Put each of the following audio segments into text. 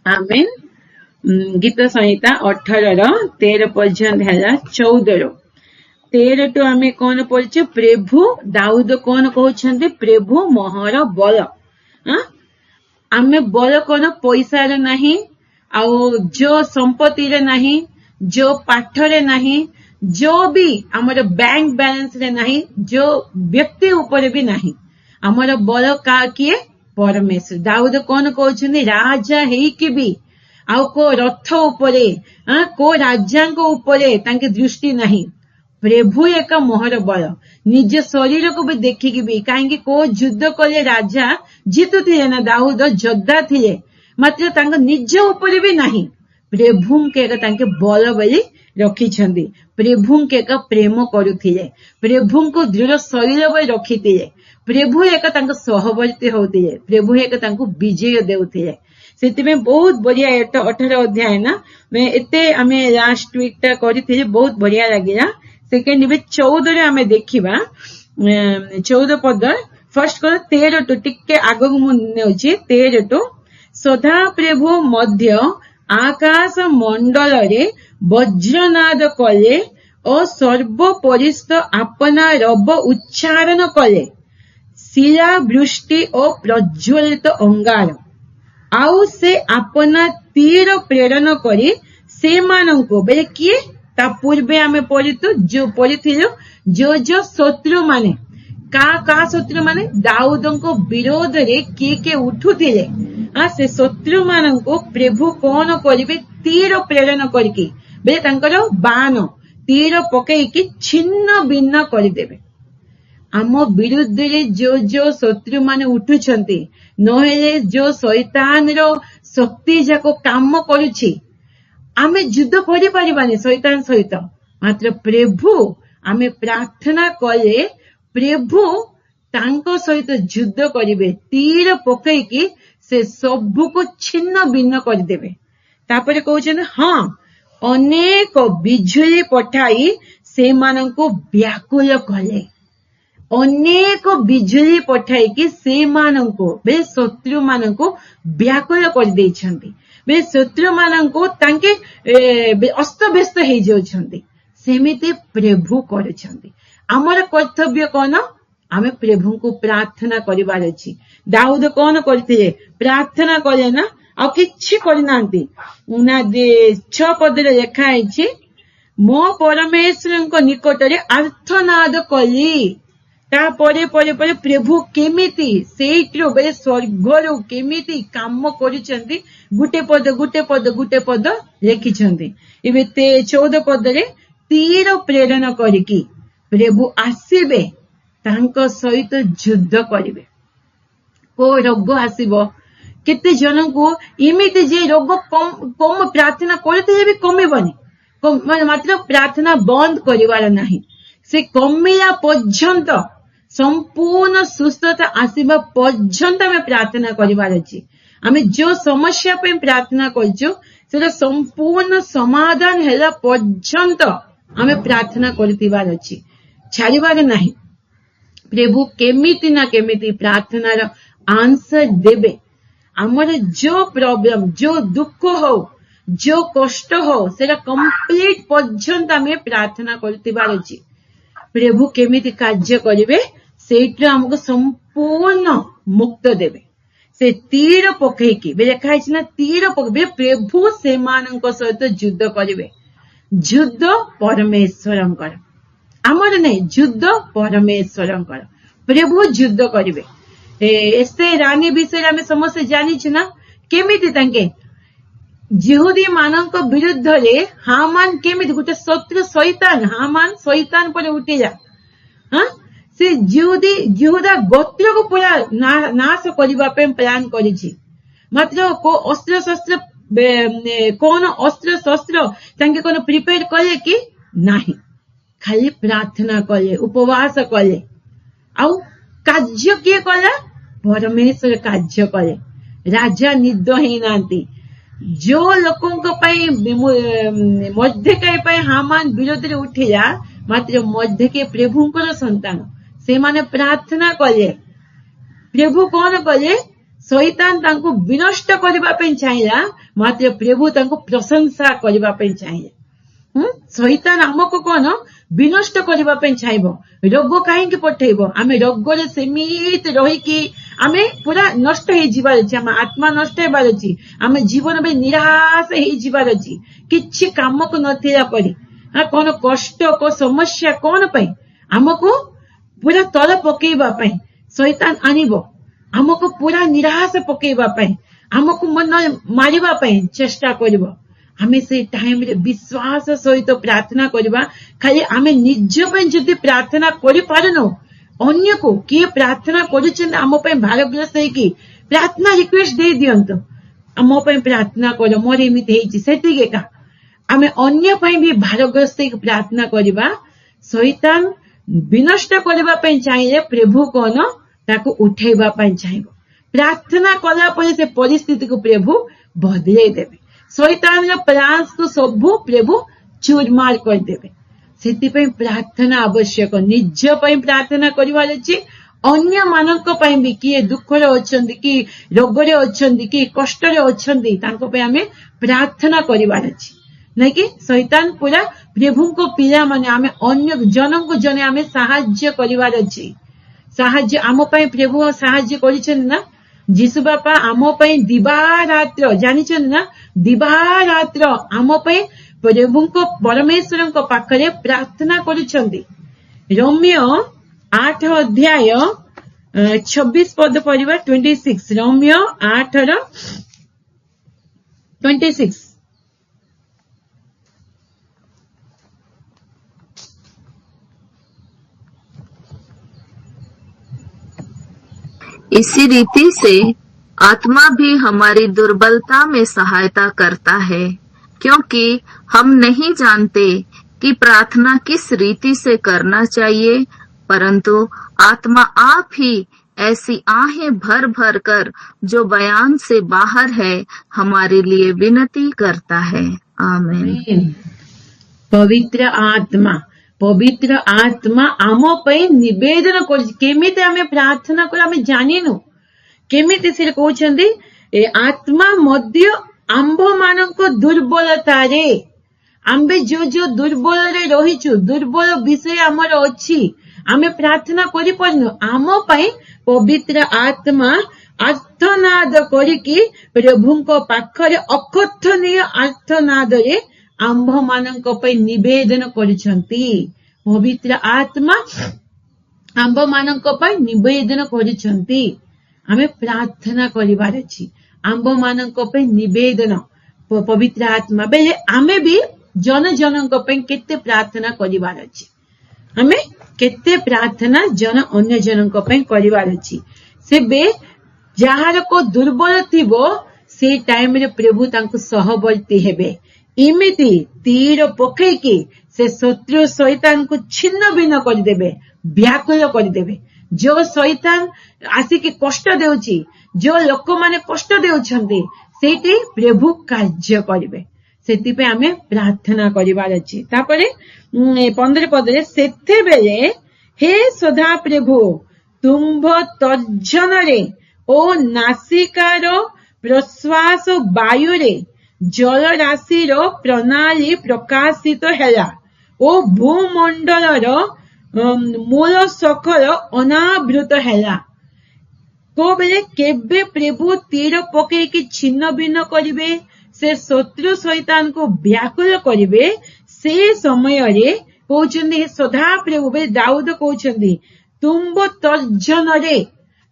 आमेन। गीत संहिता 18 पर्यंत है 14 टू आम कौन पढ़े प्रभु दाऊद कौन कहते प्रभु मोहर बल। आम बल कौन पैसा नहीं जो संपत्ति रे नहीं जो पाठ रे नहीं जो भी आमर बैंक बैलेंस रे नहीं जो व्यक्ति ऊपर भी नहीं आमर बल का किए परमेश्वर। दाऊद कौन कहते राजा है भी आउ को रथ उपरे को राजा उपरे तांके दृष्टि नहीं प्रभु एक मोहर बल। निज शरीर को भी देखिकी भी कहीं को युद्ध कले राजा जीतु थे ना दाऊद योद्धा थे मात्र तांको निज उपरे भी नहीं प्रभु के तांके बल बोली रखिछंदी प्रभु के एक प्रेम करुथिले प्रभु को दृढ़ शरीर बोली रखिथिले प्रभु एक तांको सहवर्ती होतिले प्रभु एक तांको विजय देउथिले से बहुत बढ़िया 18 अध्याय ना मैं एते आमे लास्ट वीक टा करी बहुत बढ़िया लगे। सेकेंड इबे 14 रे आमे देखिबा 14 पद फर्स्ट कर 13 टू टिके आगो मु नेउची 13 टू सदा प्रभु मध्य आकाश मंडल रे वज्रनाद कले और सर्वपरिस्थ अपना रब उच्चारण कले शिला वृष्टि और प्रज्वलित अंगार आउ से अपना तीर प्रेरण करी से मानंको बेले किए ता पूर्वे आमे पढ़ितु जो पढ़िथिलु जो शत्रु माने का शत्रु माने दाऊदंको विरोध रे के उठुथिले से शत्रु मानंको प्रभु कौन करिवे तीर प्रेरण करके बेले तांकर बाण तीर पकेइकी छिन्न भिन्न करदेबे। आम विरुद्ध रे जो शत्रु माने उठुछंती नहेले जो शैतान रो शक्ति जाको काम करुछि आमे युद्ध करि परिबानी शैतान सहित मात्र प्रभु आमे प्रार्थना कले प्रभु तांको सहित युद्ध करिवे तीर पकेइकी से सबु को छिन्न भिन्न कर देबे। तापरे कहउछन हां अनेक बिजुली पठाई से माननको व्याकुल कले अनेक बिजुली पठाई कि से माननको बे शत्रु माननको व्याकुल कर देइछंती बे शत्रु माननको तांके अस्त व्यस्त हे जाउछंती सेमिते प्रभु करछंती। हमर कर्तव्य कोन आमे प्रभु को प्रार्थना करिवार अछि। दाऊद कोन करथिले प्रार्थना कले ना आ किछि करनांती उना दे 6 पद रे लिखा आइछि मो परमेश्वरଙ୍କ निकटरे आर्तनाद कली तापरे परे परे प्रभु केमिति सेइट्रो बे स्वर्गरु केमिति काम करिसंती गुटे पद लिखिसंती। एबे 14 पद रे तीर प्रेरण करिकी प्रभु आसीबे तांको सहित युद्ध करिवे। को रोग आसीबो केते जन को इमिति जे रोग कम प्रार्थना करते भी कमिबनी मात्र प्रार्थना बंद करिवार नाही से कमिला पर्यंत संपूर्ण सुस्थता आसीबा पर्यंत में प्रार्थना करिवार अछि। आमे जो समस्या पे प्रार्थना करजो सेटा संपूर्ण समाधान हैला पर्यंत आमे प्रार्थना करतिबार अछि छाड़ीबार नाही। प्रभु केमिति ना केमिति प्रार्थनार आंसर देबे। हमर जो प्रॉब्लम जो दुख हो जो कष्ट हो सेटा कंप्लीट पर्यंत आमे प्रार्थना करतिबार अछि। प्रभु केमिति कार्य करिवे सेठ हमको संपूर्ण मुक्त देवे से तीर पकेइकी लिखा है ना तीर पके प्रभु से मानक सहित युद्ध करिवे। युद्ध परमेश्वरंकर आमर नहीं युद्ध परमेश्वरंकर प्रभु युद्ध करिवे। एस्ते रानी विषय आमे समस्त जानिछ ना केमिति तांके जिहुदी मानक विरुद्ध रे हामान केमिति गुटे शत्रु शैतान हामान शैतान पर उठिला हां से जिहुदा गोत्र को पूरा नाश करिबा पे प्लान करिछि मात्र को अस्त्र शस्त्र कौन अस्त्र शस्त्र तांके कोन प्रिपेयर कले कि नाही खाली प्रार्थना कले उपवास कले आउ कार्य किए कला परमेश्वर कार्य कले। राजा निद ही नांती जो लोकों मध्यकाय हामान विरोध रे उठिला मात्र मध्यके प्रभुंकर संतान से माने प्रार्थना कले प्रभु कौन कले शैतान तांको विनष्ट करबा पे चाहिला मात्र प्रभु तांको प्रशंसा करबा पे चाहिए। शैतान हमको कौन विनष्ट करबा पे चाहिबो रोग काहेकि पठेइबो आमे रोगरे सीमित रहिकी आमे पूरा नष्ट हे जीवार अछि आमे आत्मा नष्ट हेबार अछि आमे जीवन में निराश हे जीवार अछि किछि काम को नथिला परी कौन कष्ट को समस्या कौन पई हमको पूरा तल पकेइबा पई शैतान आनिबो हमको पूरा निराश पकेइबा पई हमको मन मारिबा पई चेष्टा करबो आमे से टाइम रे विश्वास सहित प्रार्थना करबा खाली आमे निज पे जदि प्रार्थना करि पारनो अन्य को किए प्रार्थना करिछन हम पे भारग्रस्त है कि प्रार्थना रिक्वेस्ट दे दियंतो हम पे प्रार्थना करो मोर एमिति हेछि सेतिके का आमे अन्य पे भी भारग्रस्त है प्रार्थना करबा शैतान विनष्ट करबा पे चाहिए प्रभु कोन ताको उठेबा पे चाहिबो प्रार्थना कला परे से परिस्थिति को प्रभु बदले देबे शैतान प्रयास को सबू प्रभु चूरमार कर देवे से प्रार्थना आवश्यक निज पे प्रार्थना करिवार अछि अन्य मानक पे भी किए दुख रे अछंती कि रोग रे अछंती कि कष्ट रे अछंती तांको पे हमें प्रार्थना करिवार अछि नहीं कि शैतान पूरा प्रभु को पिला माने हमें अन्य जन को जने हमें सहाय्य करिवार अछि सहाय्य आम पे प्रभु सहाय्य करिछन ना जीशु बापा आम पे दिवारात्र जानिछन ना दिवारात्र आम पे प्रभु को परमेश्वर को पाखरे प्रार्थना करुछंती रोमियो 8 अध्याय 26 पद पढ़िबा 26 रोमियो 8 26 इसी रीति से आत्मा भी हमारी दुर्बलता में सहायता करता है क्योंकि हम नहीं जानते कि प्रार्थना किस रीति से करना चाहिए परंतु आत्मा आप ही ऐसी आहें भर भर कर जो बयान से बाहर है हमारे लिए विनती करता है आमीन। पवित्र आत्मा आम पे निवेदन केमिति आमे प्रार्थना कर आमे जानिनु केमिति से कहउछंदी आत्मा मध्य आंभ मानक दुर्बलता रे आंबे जो दुर्बल रे रहिछु दुर्बल विषय हमर अछि आमे प्रार्थना करि परनु आम पे पवित्र आत्मा आर्तनाद करिकि प्रभुको पाखरे अकथनीय आर्तनाद रे आंभ मानक पे निवेदन करिसंती पवित्र आत्मा आंभ मानक पे निवेदन करिसंती आमे प्रार्थना करिवार अछि आंभ मानक पे निवेदन पवित्र आत्मा बेले आमे भी जन जनक पे केते प्रार्थना करिवार अछि आमे केते प्रार्थना जन अन्य जनक पे करिवार अछि सेबे जहार को दुर्बल थिबो से टाइम रे प्रभु तांको सहवर्ती हेबे इमिति तीर पकेकी से शत्रु शैतान को छिन्न भिन्न कर देबे व्याकुल कर देबे जो शैतान आसिकी कष्ट देउची जो लोक माने कष्ट देउछंती सेठी प्रभु कार्य करिवे सेति पे हमें प्रार्थना करिवार अछि तापरे 15 पदरे सेते बेले हे सदा प्रभु तुम्भ तर्जन रे ओ नासिकार प्रश्वास वायु रे जल राशि प्रणाली प्रकाशित हेला ओ भूमंडल मूल सखल अनावृत हेला को बेले केबे प्रभु तीर पकेकी छिन्न भिन्न करिवे से शत्रु शैतान को व्याकुल करिवे से समय रे कहउछन्ती सदा प्रभु बे दाऊद कहउछन्ती तुम्ब तर्जन रे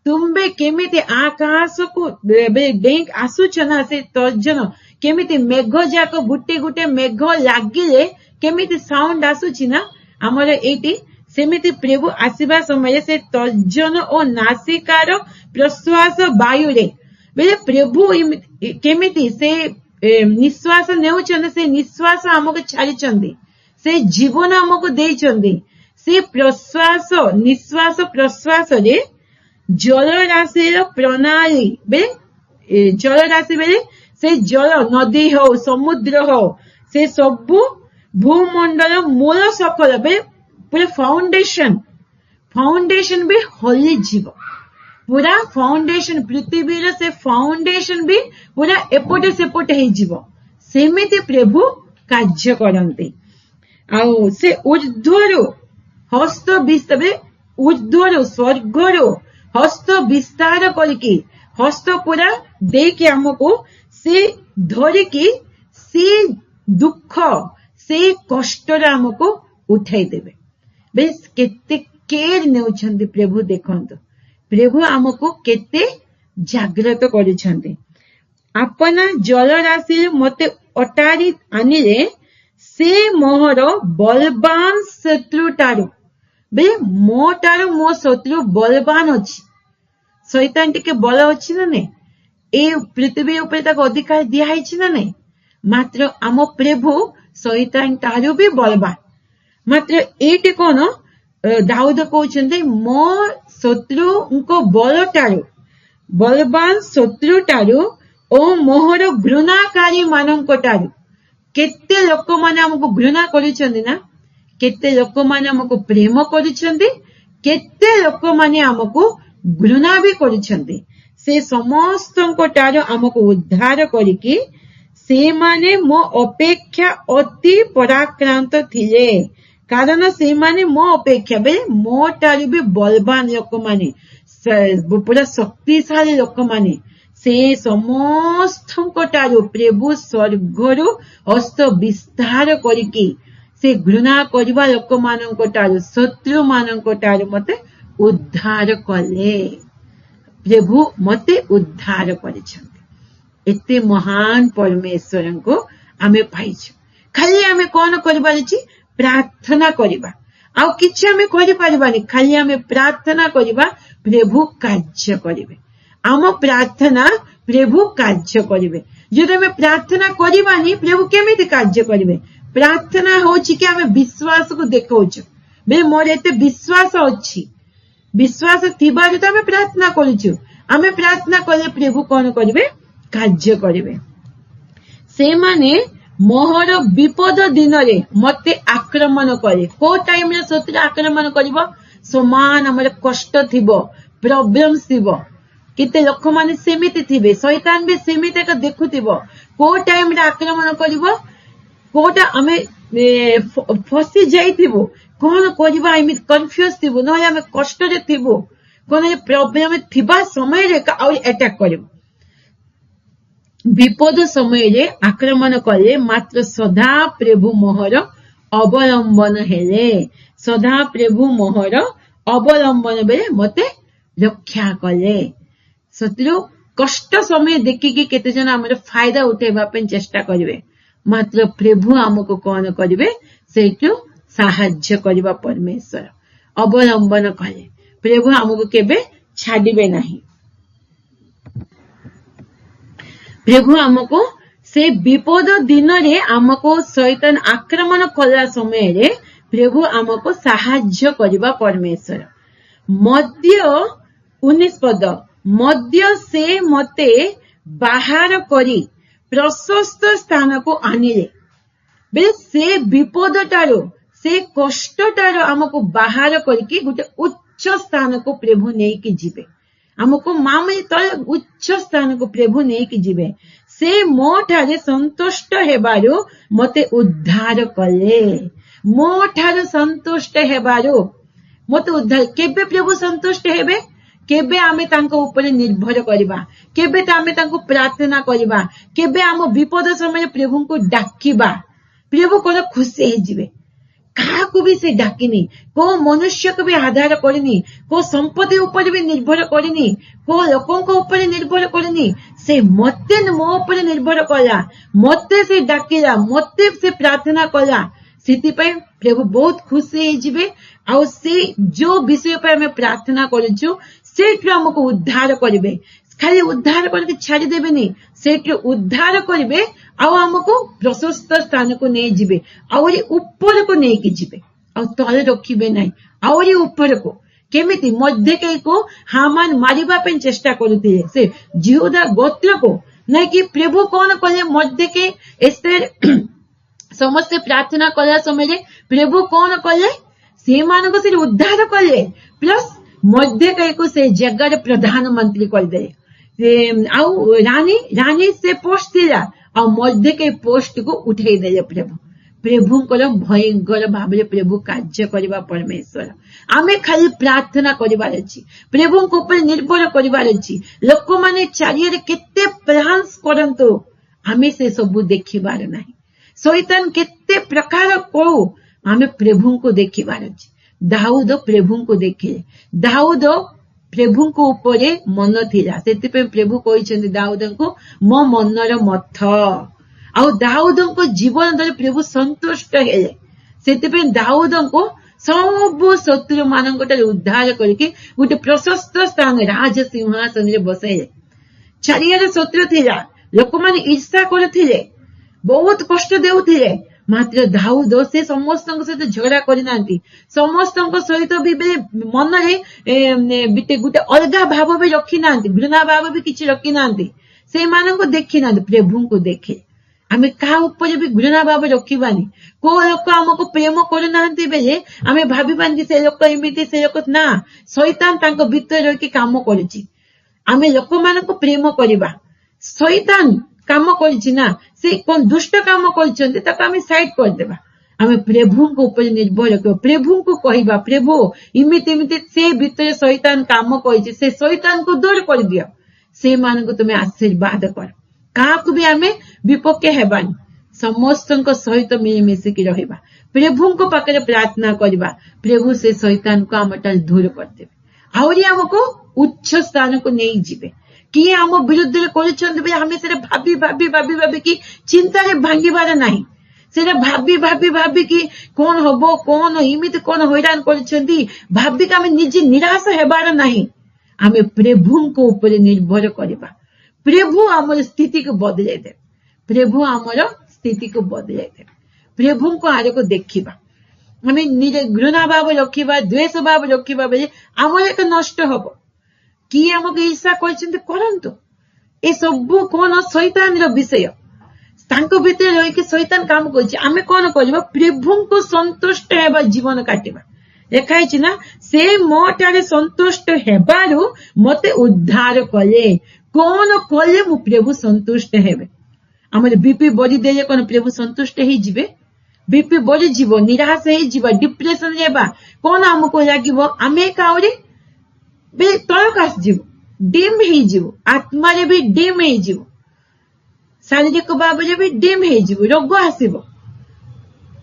तुम्बे केमिति आकाश को डेंक आसुछना से तर्जन केमिति मेघ जाक गुटे गुटे मेघ लागिले केमिति साउंड आसुछि ना हमर एटी सेमिति प्रभु आसीबा समय से तर्जन ओ नासिकार प्रश्वास वायु रे बेले प्रभु केमिति से निश्वास नेउछन से निश्वास हमको छाड़िछंदी से जीवन हमको देइछंदी से प्रश्वास निश्वास प्रश्वास रे जल राशि प्रणाली बेले जल राशि बेले से जल नदी हो समुद्र हो से सबु भूमंडल मूल सफल बे पूरे फाउंडेशन भी हली जीव पूरा फाउंडेशन पृथ्वी से फाउंडेशन भी पूरा एपटे सेपटे हो सेमिति प्रभु कार्य करते आउ से ऊर्ध्वर हस्त विस्तार ऊर्ध्वर स्वर्गर हस्त विस्तार करके हस्त पूरा देके हमको से धरिकी से दुख से कष्ट हमको उठाई देवे बेस केते केयर नेउछंती प्रभु देखंतु प्रभु हमको केते जागृत करिछंती अपना जल राशि मते अटारी आनिले से मोहर बलवान शत्रुटारु बे मोटारु मो शत्रु बलवान अछि शैतान टिके बल अछि ना नै ए पृथ्वी ऊपर तक अधिकार दिया हिछि ना नै मात्र आम प्रभु शैतान तारु भी बलवान मात्र एटी कोन दाऊद कहउछन्ते मो शत्रु को बलटारु बलवान शत्रुटारु ओ मोहर घृणाकारी मानंकटारु केते लोक माने हमको घृणा करिसंती ना केते लोक माने हमको प्रेम करिसंती केते लोक माने हमको घृणा भी करिसंती से समस्तंकटारु हमको उद्धार करिकि से माने मो अपेक्षा अति पराक्रांत थिले कारण से माने मो अपेक्षा बे मो टारु भी बलवान लोक माने पूरा शक्तिशाली लोक माने से समस्तंकटारु प्रभु स्वर्गरु हस्त विस्तार करिकि से घृणा करबा लोक मानंकटारु शत्रु मानंकटारु मते उद्धार कले प्रभु मते उद्धार करिसंती एते महान परमेश्वर को आमे पाइछु खाली आमे कोन करबार अछि प्रार्थना करिबा आउ किछि आमे करि परिबानी खाली आमे प्रार्थना करिबा प्रभु कार्य करिवे आम प्रार्थना प्रभु कार्य करिवे जदि आमे प्रार्थना करिबानी प्रभु केमिति कार्य करिवे प्रार्थना होछि कि आमे विश्वास को देखौछु बे मोर एते विश्वास अछि विश्वास थिबार त आमे प्रार्थना करिछु आमे प्रार्थना कले प्रभु कोन करिवे कार्य करिवे से माने मोहर विपद दिन रे मते आक्रमण करे को टाइम रे शत्रु आक्रमण करिवो समान हमर कष्ट थिबो प्रॉब्लम्स थिबो केते लोक माने सेमिति थिबे शैतान भी सेमिति का देखुथिबो को टाइम रे आक्रमण करिवो कोटा हमें फसी जाइथिबो कोन करिबा आइ मिस कंफ्यूज थिबो न हमें कष्ट रे थिबो कोन प्रॉब्लम थिबा समय रे का और अटैक करिवो विपद समय रे आक्रमण कले मात्र सदा प्रभु मोहर अवलंबन हेले सदा प्रभु मोहर अवलंबन बेले मते रक्षा कले शत्रु कष्ट समय देखिकी केते जन हमर फायदा उठेबा पे चेष्टा करिवे मात्र प्रभु हमको कोन करिवे सेटु सहाय्य करिबा परमेश्वर अवलंबन कले प्रभु हमको केबे छाडिबे नाही प्रभु हमको से विपद दिन रे हमको शैतान आक्रमण कला समय रे प्रभु हमको सहाय्य करिबा परमेश्वर मध्य 19 पद मध्य से मते बाहर करी प्रशस्त स्थान को आनिले बे से विपद टारो से कष्ट टारो हमको बाहर करके गोटे उच्च स्थान को प्रभु नहीं कि जीवे हमको मामले तले उच्च स्थान को प्रभु नहीं कि जीवे से मो ठारे संतुष्ट हेबारो मते उद्धार कले मो ठारे संतुष्ट हेबारो मते उद्धार केबे प्रभु संतुष्ट हेबे केबे आमे तांको ऊपर निर्भर करिबा केबे आमे तांको प्रार्थना करिबा केबे आम विपद समय प्रभु को डाकिबा प्रभु को खुशी हे जिवे काहाकू भी से डाकिनी को मनुष्य को भी आधार करनी को संपत्ति ऊपर भी निर्भर करनी को लोकों को ऊपर निर्भर करनी से मते मो ऊपर निर्भर कला मते से डाकिला मते से प्रार्थना कला सेति पे प्रभु बहुत खुशी हे जिवे आ से जो विषय पे हमें प्रार्थना करछु सेठ हमको उद्धार करिवे खाली उद्धार करके छाड़ी देबेनी सेठ उद्धार करिवे आ हमको प्रशस्त स्थान को नहीं जिवे आउरी ऊपर को नहीं कि जिवे आ तले रखिबे नहीं आउरी ऊपर को केमिति मध्य के को हामान मारिबा पे चेष्टा करुथिले से जिहुदा गोत्र को नहीं कि प्रभु कौन कले मध्य के एस्तेर समस्त प्रार्थना कला समय प्रभु कौन कले से मान को सिर्फ उद्धार कले प्लस मर्देकाई को से जगह प्रधानमंत्री करदे रानी से पोस्ट थिला आ मर्देकाई पोस्ट को उठाई देले प्रभुंकर भयंकर भाव प्रभु कार्य करबा परमेश्वर आमे खाली प्रार्थना करिवार अछि प्रभु को ऊपर निर्भर करिवार अछि लोक माने चारियारे केते प्रयास करंतो आमे से सब देखिबार नाही शैतान केते प्रकार को आमे प्रभु को देखिबार अछि दाऊद प्रभु को देखिले दाऊद प्रभु को ऊपर मन थिला सेति पे प्रभु कहिसेंती दाऊद को मो मनर मथ आउ दाऊद को जीवन द्वारा प्रभु संतुष्ट हेले सेति पे दाऊद को सब शत्रु मानक उद्धार करके गोटे प्रशस्त स्थान राज सिंहासन रे बसाइले चारियारे शत्रु थिला लोक माने ईर्षा करथिले बहुत कष्ट देउथिले मात्र दाऊद से समस्त सहित झगड़ा करनांती समस्त सहित भी मन रे गोटे अलगा भाव भी रखी नांती घृणा भाव भी किछि रखी नांती से मानक देखि नांती प्रभु को देखे आमे का ऊपर भी घृणा भाव रखिबानी को लोक हमको प्रेम करनांती बेले आमे भाबिबानी से लोक एमिति से लोक ना शैतान तांको भीतर रही के काम करिछि आमे लोक मानक प्रेम करिबा शैतान काम करिछि ना से कोन दुष्ट काम करिसंती ताको आमे साइड कर देबा आमे प्रभु को ऊपर निर्भर रखो प्रभु को कहिबा प्रभु इमिति इमिति से भीतर शैतान काम करिछि से शैतान को दूर कर दियो से मानक तुमे आशीर्वाद कर काकु भी आमे विपक्ष हेबानी समस्त सहित मिलिमिशि की रहिबा प्रभु को पाखे प्रार्थना करबा प्रभु से शैतान को आमटा दूर करदेबे आउरी हमको उच्च स्थान को नहीं जिबे कि आम विरुद्ध करे हमें से भाभी भाभी भाभी भाभी की चिंता भांगिबार नाही से भाभी भाभी भाभी की कौन हबो कौन इमित कौन हैरान कर भाभी आम निजे निराश हेबार नाही आमे प्रभु को ऊपर निर्भर करबा प्रभु आमर स्थिति को बदले दे प्रभु आमर स्थिति को बदले दे प्रभु को आगे को देखिबा हमें निजे घृणा भाव रखिबा द्वेष भाव रखिबा बेले आमर एक नष्ट हबो कि हमको ईर्षा करछन्ते करंतु ए सब कोन शैतान रो विषय तांको भीतर रही के शैतान काम करछि आमे कोन करबा प्रभु को संतुष्ट हेबा जीवन काटिबा देखाइ छि ना से मोटारे संतुष्ट हेबारु मते उद्धार कले कोन कले मु प्रभु संतुष्ट हेबे हमर बीपी बॉडी देले कोन प्रभु संतुष्ट हे जिवे बीपी बॉडी जीव निराश हे जीव डिप्रेशन हेबा कोन हमको लागिवो आमे काउरी बे तळकास जीव डिम हे जीव आत्मा रे भी डिम हे जीव शारीरिक भाव रे भी डिम हे जीव रोग आसीबो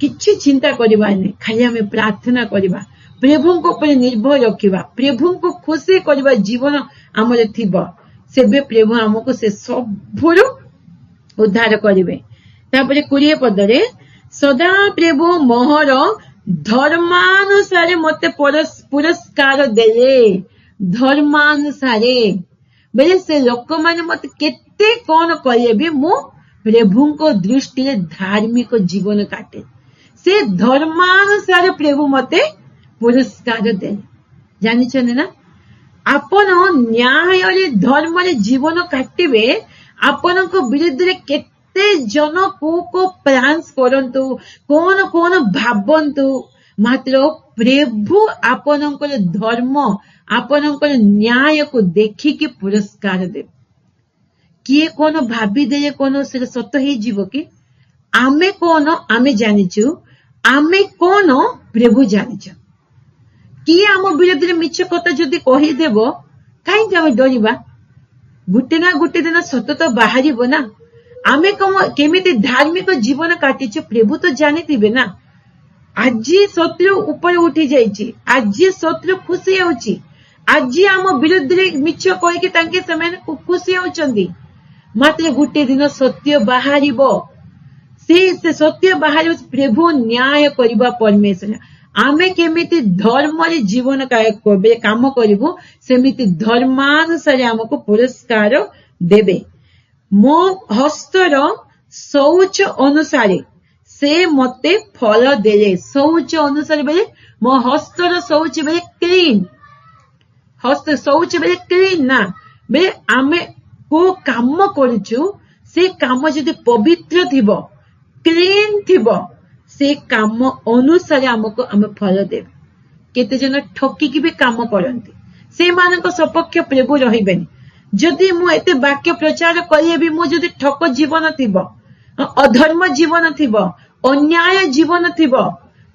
किछि चिंता करबा नै खाली हमें प्रार्थना करबा प्रभु को ऊपर निर्भर रखिबा प्रभु को खुशी करबा जीवन हमरे थिबो सेबे प्रभु हमको से सबुरु उद्धार करिवे तापरे 20 पदरे सदा प्रभु मोहर धर्मानुसारे मते पुरस्कार देले धर्मानुसारे बेले से लोक माने मते केते कोन कले भी मु प्रभु को दृष्टि रे धार्मिक जीवन काटे से धर्मानुसारे प्रभु मते पुरस्कार देले जानि छने ना आपण न्याय रे धर्म रे जीवन काटिबे आपण को विरुद्ध रे केते जन को प्रयास करंतु कोन कोन भाबंतु मात्र प्रभु आपनकर धर्म आपनकर न्याय को देखि के पुरस्कार दे किए कोन भाबी दे कोन से सत हे जीव कि आमे कोन आमे जानिछु आमे कोन प्रभु जानिछु कि आम विरोधी मिछ कथा जदि कहि देबो काई आमे डरिबा गुटे ना गुटे दिन सत तो बाहरिबो ना आमे केमिति धार्मिक जीवन काटिछु प्रभु तो जानिथिबे ना आज शत्रु ऊपर उठी जाइछि आज शत्रु खुशी होछि आज आम विरुद्ध मिछ कहि के तांके समय खुशी होचंदी मात्र गुटे दिन सत्य बाहरिबो से सत्य बाहर प्रभु न्याय करिबा परमेश्वर आमे केमिति धर्म रे जीवन काम करिबो सेमिति धर्मानुसार हमको पुरस्कार देबे मो हस्तर शौच अनुसारे से मते फल देले शौच अनुसार बेले मो हस्तर शौच बेले क्लीन हस्त शौच बेले क्लीन ना बेले आमे को काम करिछु से काम जदि पवित्र थिबो क्लीन थिबो से काम अनुसार हमको आमे फल देबे केते जन ठकी की भी काम करंती से मानक सपक्ष प्रभु रहिबेनी। जदि मु एते वाक्य प्रचार करिए भी मु जदि ठक जीवन थिबो, अधर्म जीवन थिबो, अन्याय जीवन थिबो,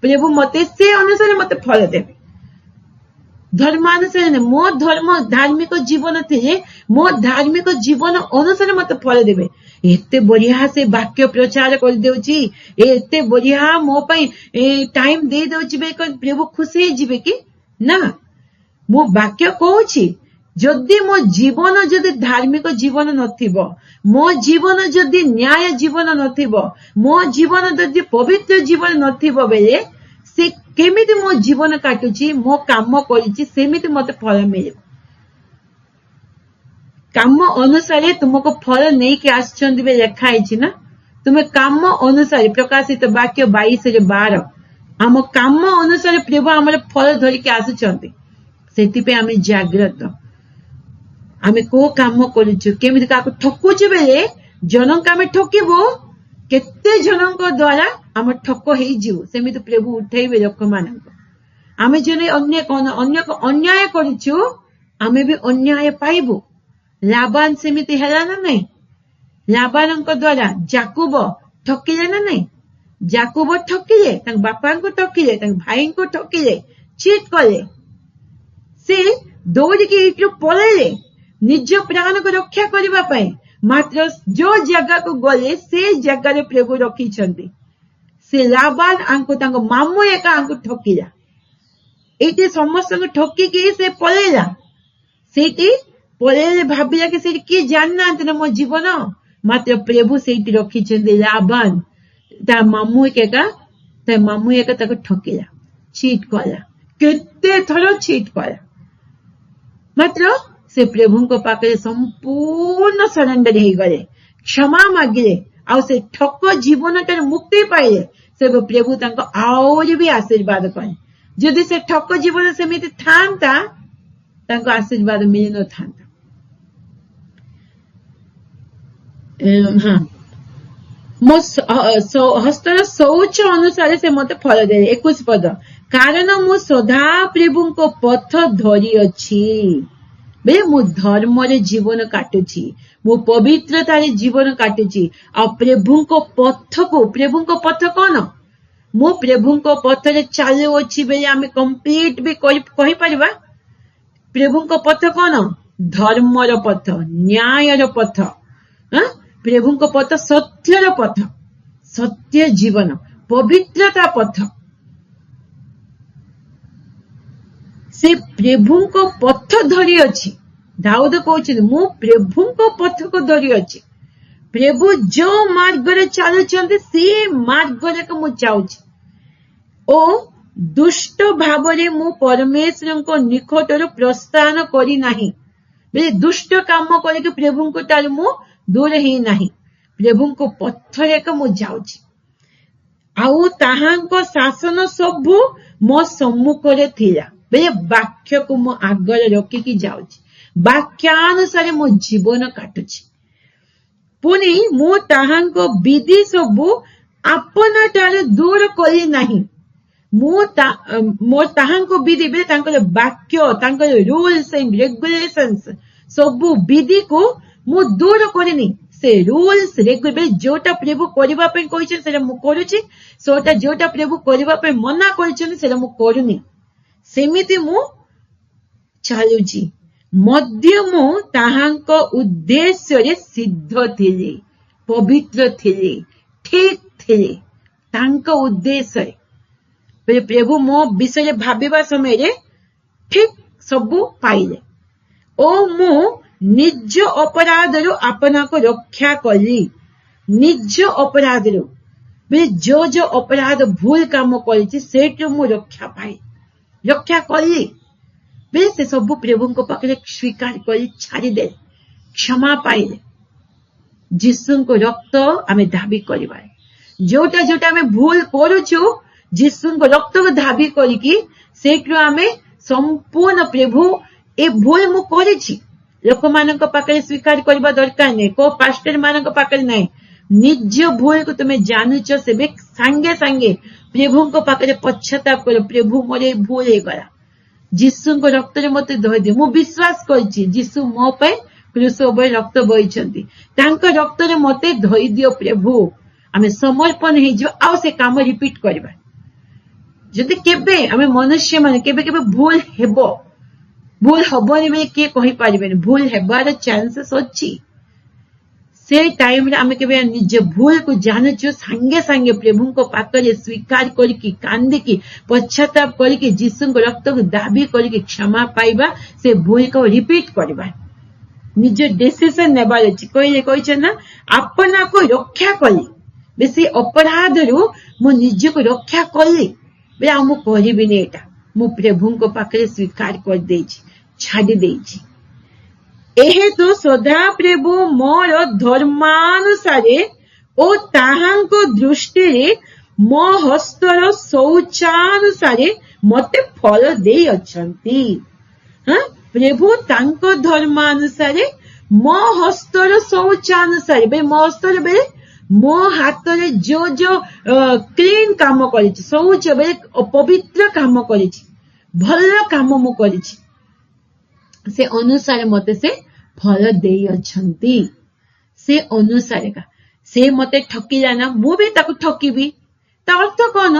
प्रभु मते से अनुसार मते फल देबे। धर्मानुसार मो धर्म धार्मिक जीवन थे, मो धार्मिक जीवन अनुसार मते फल देबे। एते बढ़िया से वाक्य प्रचार कर देउची, एते बढ़िया मो पई टाइम दे देउची बे प्रभु खुशी जिबे कि ना। मो वाक्य कहूची जदि मो जीवन जदि धार्मिक जीवन नथिबो, मो जीवन जदि न्याय जीवन नथिबो, मो जीवन जदि पवित्र जीवन नथिबो बेले से केमिति मो जीवन काटुची, मो काम करिची सेमिति मते फल मिले। काम अनुसार तुमको फल नहीं के आछंदी बे लेखा आइछि ना। तुमे काम अनुसार प्रकाशित वाक्य 22:12 आम काम अनुसार प्रभु हमर फल धरि के आछुचंती। सेति पे आमे जागृत, आमे को काम करिछु, केमिति काको ठकुछु बेले जनक आमे ठकिबो, केते जनक द्वारा आम ठक हेइ जिवो, सेमिति प्रभु उठैबे लोक मानक। आमे जने अन्य को अन्याय करिछु, आमे भी अन्याय पाइबो। लाबान सेमिति हेला ना नहीं, लाबानक द्वारा जाकुब ठकिले ना नहीं। जाकुब ठकिले, तांक बापा को ठकिले, तांक भाई को ठकिले, चीट कले, से दौड़ के इटु पळेले निज प्राण को रक्षा करबा पई। मात्र जो जगह को गले से जगह रे प्रभु रखिछंती। से लाबान आंको तांक मामू एका आंको ठकिला, एते समस्त को ठकी के से पळेला। सेठी पळेले भाबिला के से की जानना त मो जीवन, मात्र प्रभु सेठी रखिछंती। लाबान ता मामू एका ताको ठकिला, चीट कला, केते थरो चीट कला। मात्र से प्रभु को पाखे संपूर्ण सरेंडर हो गले, क्षमा मागिले, आ से ठक जीवन टर मुक्ति पाइले। से प्रभु तांको आउरी भी आशीर्वाद कले। जदि से ठक जीवन सेमिति थांता तांको आशीर्वाद मिल न थांता। हाँ, मो हस्तर शौच अनुसार से मते फल दे। 21 पद, कारण मु सदा प्रभु को पथ धरी अछि। बे मु धर्म रे जीवन काटुची, मु पवित्रता रे जीवन काटुची। आ प्रभु को पथ कौन? मु प्रभु को पथ रे चालू अछि बे आमे कंप्लीट भी कहि परिबा। प्रभु को पथ कौन? धर्म रो पथ, न्याय रो पथ, प्रभु को पथ सत्य रो पथ, सत्य जीवन, पवित्रता पथ। से प्रभु को पथ धरी अछि। दाऊद कहउछि मु प्रभु को पथ को धरी अछि। प्रभु जो मार्ग रे चालुचंती से मार्ग रे को मु चाउछि। ओ दुष्ट भाव रे मु परमेश्वर को निकट रो प्रस्थान करी नाही। बे दुष्ट काम करे के प्रभु को ताल मु दूर ही नाही। प्रभु को पथ रे को मु जाउछि। आउ ताहांको शासन सबु मो सम्मुख रे थिला। बे वाक्य को मु आगरे रखी की जाउछि। वाक्यानुसार मो जीवन काटुछि। पुनी मु ताहांको विधि सबु आपना टारे दूर करी नाही। मो ताहांको विधि बे तांकर वाक्य, तांकर रूल्स एंड रेगुलेशंस सबु विधि को मु दूर करिनी। से रूल्स रेगुलेशन जोटा प्रभु करबा पे कहिछन सेटा मु करूछि, सोटा जोटा प्रभु करबा पे मना करिछन सेटा मु करूनी। सेमिति मु चालुछि। मध्य मु ताहांको उद्देश्य रे सिद्ध थिले, पवित्र थिले, ठीक थिले। तांको उद्देश्य प्रभु मो विषय भाबिबा समय रे ठीक सबु पाइले। ओ मु निज अपराध रो अपना को रक्षा कली। निज अपराध रो बे जो अपराध भूल काम करिछि सेटो मु रक्षा पाई, रक्षा कली। बे से सब प्रभु को पाखे स्वीकार करी छाड़ी दे, क्षमा पाइले। जिसु को रक्त आमे दाबी करिबा। जोटा जोटा आमे भूल करूछु जिसु को रक्त को दाबी करिकी सेटो आमे संपूर्ण प्रभु ए भूल मु करिछि लोक मानक पाखे स्वीकार करबा दरकार नै, को पास्टर मानक पाखे नै। निज भूल को तुमे जानुछ सेबे सांगे सांगे प्रभु को पाखे पश्चाताप करो। प्रभु मोरे भूल हे गला, ଯୀଶୁଙ୍କ ରକ୍ତରେ ମତେ ଧୋଇ ଦିଅ। ମୁଁ ବିଶ୍ୱାସ କରିଛି ଯୀଶୁ ମୋ ପାଇଁ କ୍ରୁଶ ଉପରେ ରକ୍ତ ବୋହିଛନ୍ତି, ତାଙ୍କ ରକ୍ତରେ ମତେ ଧୋଇ ଦିଅ ପ୍ରଭୁ। ଆମେ ସମର୍ପଣ ହେଇଯିବା ଆଉ ସେ କାମ ରିପିଟ କରିବା। ଯଦି କେବେ ଆମେ ମନୁଷ୍ୟ ମାନେ କେବେ କେବେ ଭୁଲ ହେବ, ଭୁଲ ହବନି ବୋଲି କିଏ କହିପାରିବେନି, ଭୁଲ ହେବାର ଚାନ୍ସେସ୍ ଅଛି। ସେ ଟାଇମରେ ଆମେ କେବେ ନିଜ ଭୁଲକୁ ଜାଣୁଛୁ, ସାଙ୍ଗେ ସାଙ୍ଗେ ପ୍ରଭୁଙ୍କ ପାଖରେ ସ୍ୱୀକାର କରିକି କାନ୍ଦିକି ପଶ୍ଚାତାପ କରିକି ଯୀଶୁଙ୍କ ରକ୍ତକୁ ଦାବି କରିକି କ୍ଷମା ପାଇବା, ସେ ଭୁଲକୁ ରିପିଟ କରିବା। ନିଜ ଡିସିସନ ନେବାର ଅଛି। କହିଛନ୍ତି ନା ଆପଣାକୁ ରକ୍ଷା କଲି, ବେଶୀ ଅପରାଧରୁ ମୁଁ ନିଜକୁ ରକ୍ଷା କଲି ବେଲେ ଆଉ ମୁଁ କରିବିନି, ଏଇଟା ମୁଁ ପ୍ରଭୁଙ୍କ ପାଖରେ ସ୍ୱୀକାର କରିଦେଇଛି, ଛାଡି ଦେଇଛି। ଏହେତୁ ସଦା ପ୍ରଭୁ ମୋର ଧର୍ମାନୁସାରେ ଓ ତାହାଙ୍କ ଦୃଷ୍ଟିରେ ମୋ ହସ୍ତର ଶୌଚାନୁସାରେ ମତେ ଫଳ ଦେଇଅଛନ୍ତି। ପ୍ରଭୁ ତାଙ୍କ ଧର୍ମାନୁସାରେ ମୋ ହସ୍ତର ଶୌଚାନୁସାରେ, ମୋ ହସ୍ତର ବେଲେ ମୋ ହାତରେ ଯୋ କ୍ଲିନ କାମ କରିଛି, ଶୌଚ ବେଲେ ପବିତ୍ର କାମ କରିଛି, ଭଲ କାମ ମୁଁ କରିଛି, ସେ ଅନୁସାରେ ମତେ ସେ ଫଳ ଦେଇଅଛନ୍ତି। ସେ ଅନୁସାରେ ସେ ମତେ ଠକିଲା ନା, ମୁଁ ବି ତାକୁ ଠକିବି। ତା ଅର୍ଥ କଣ?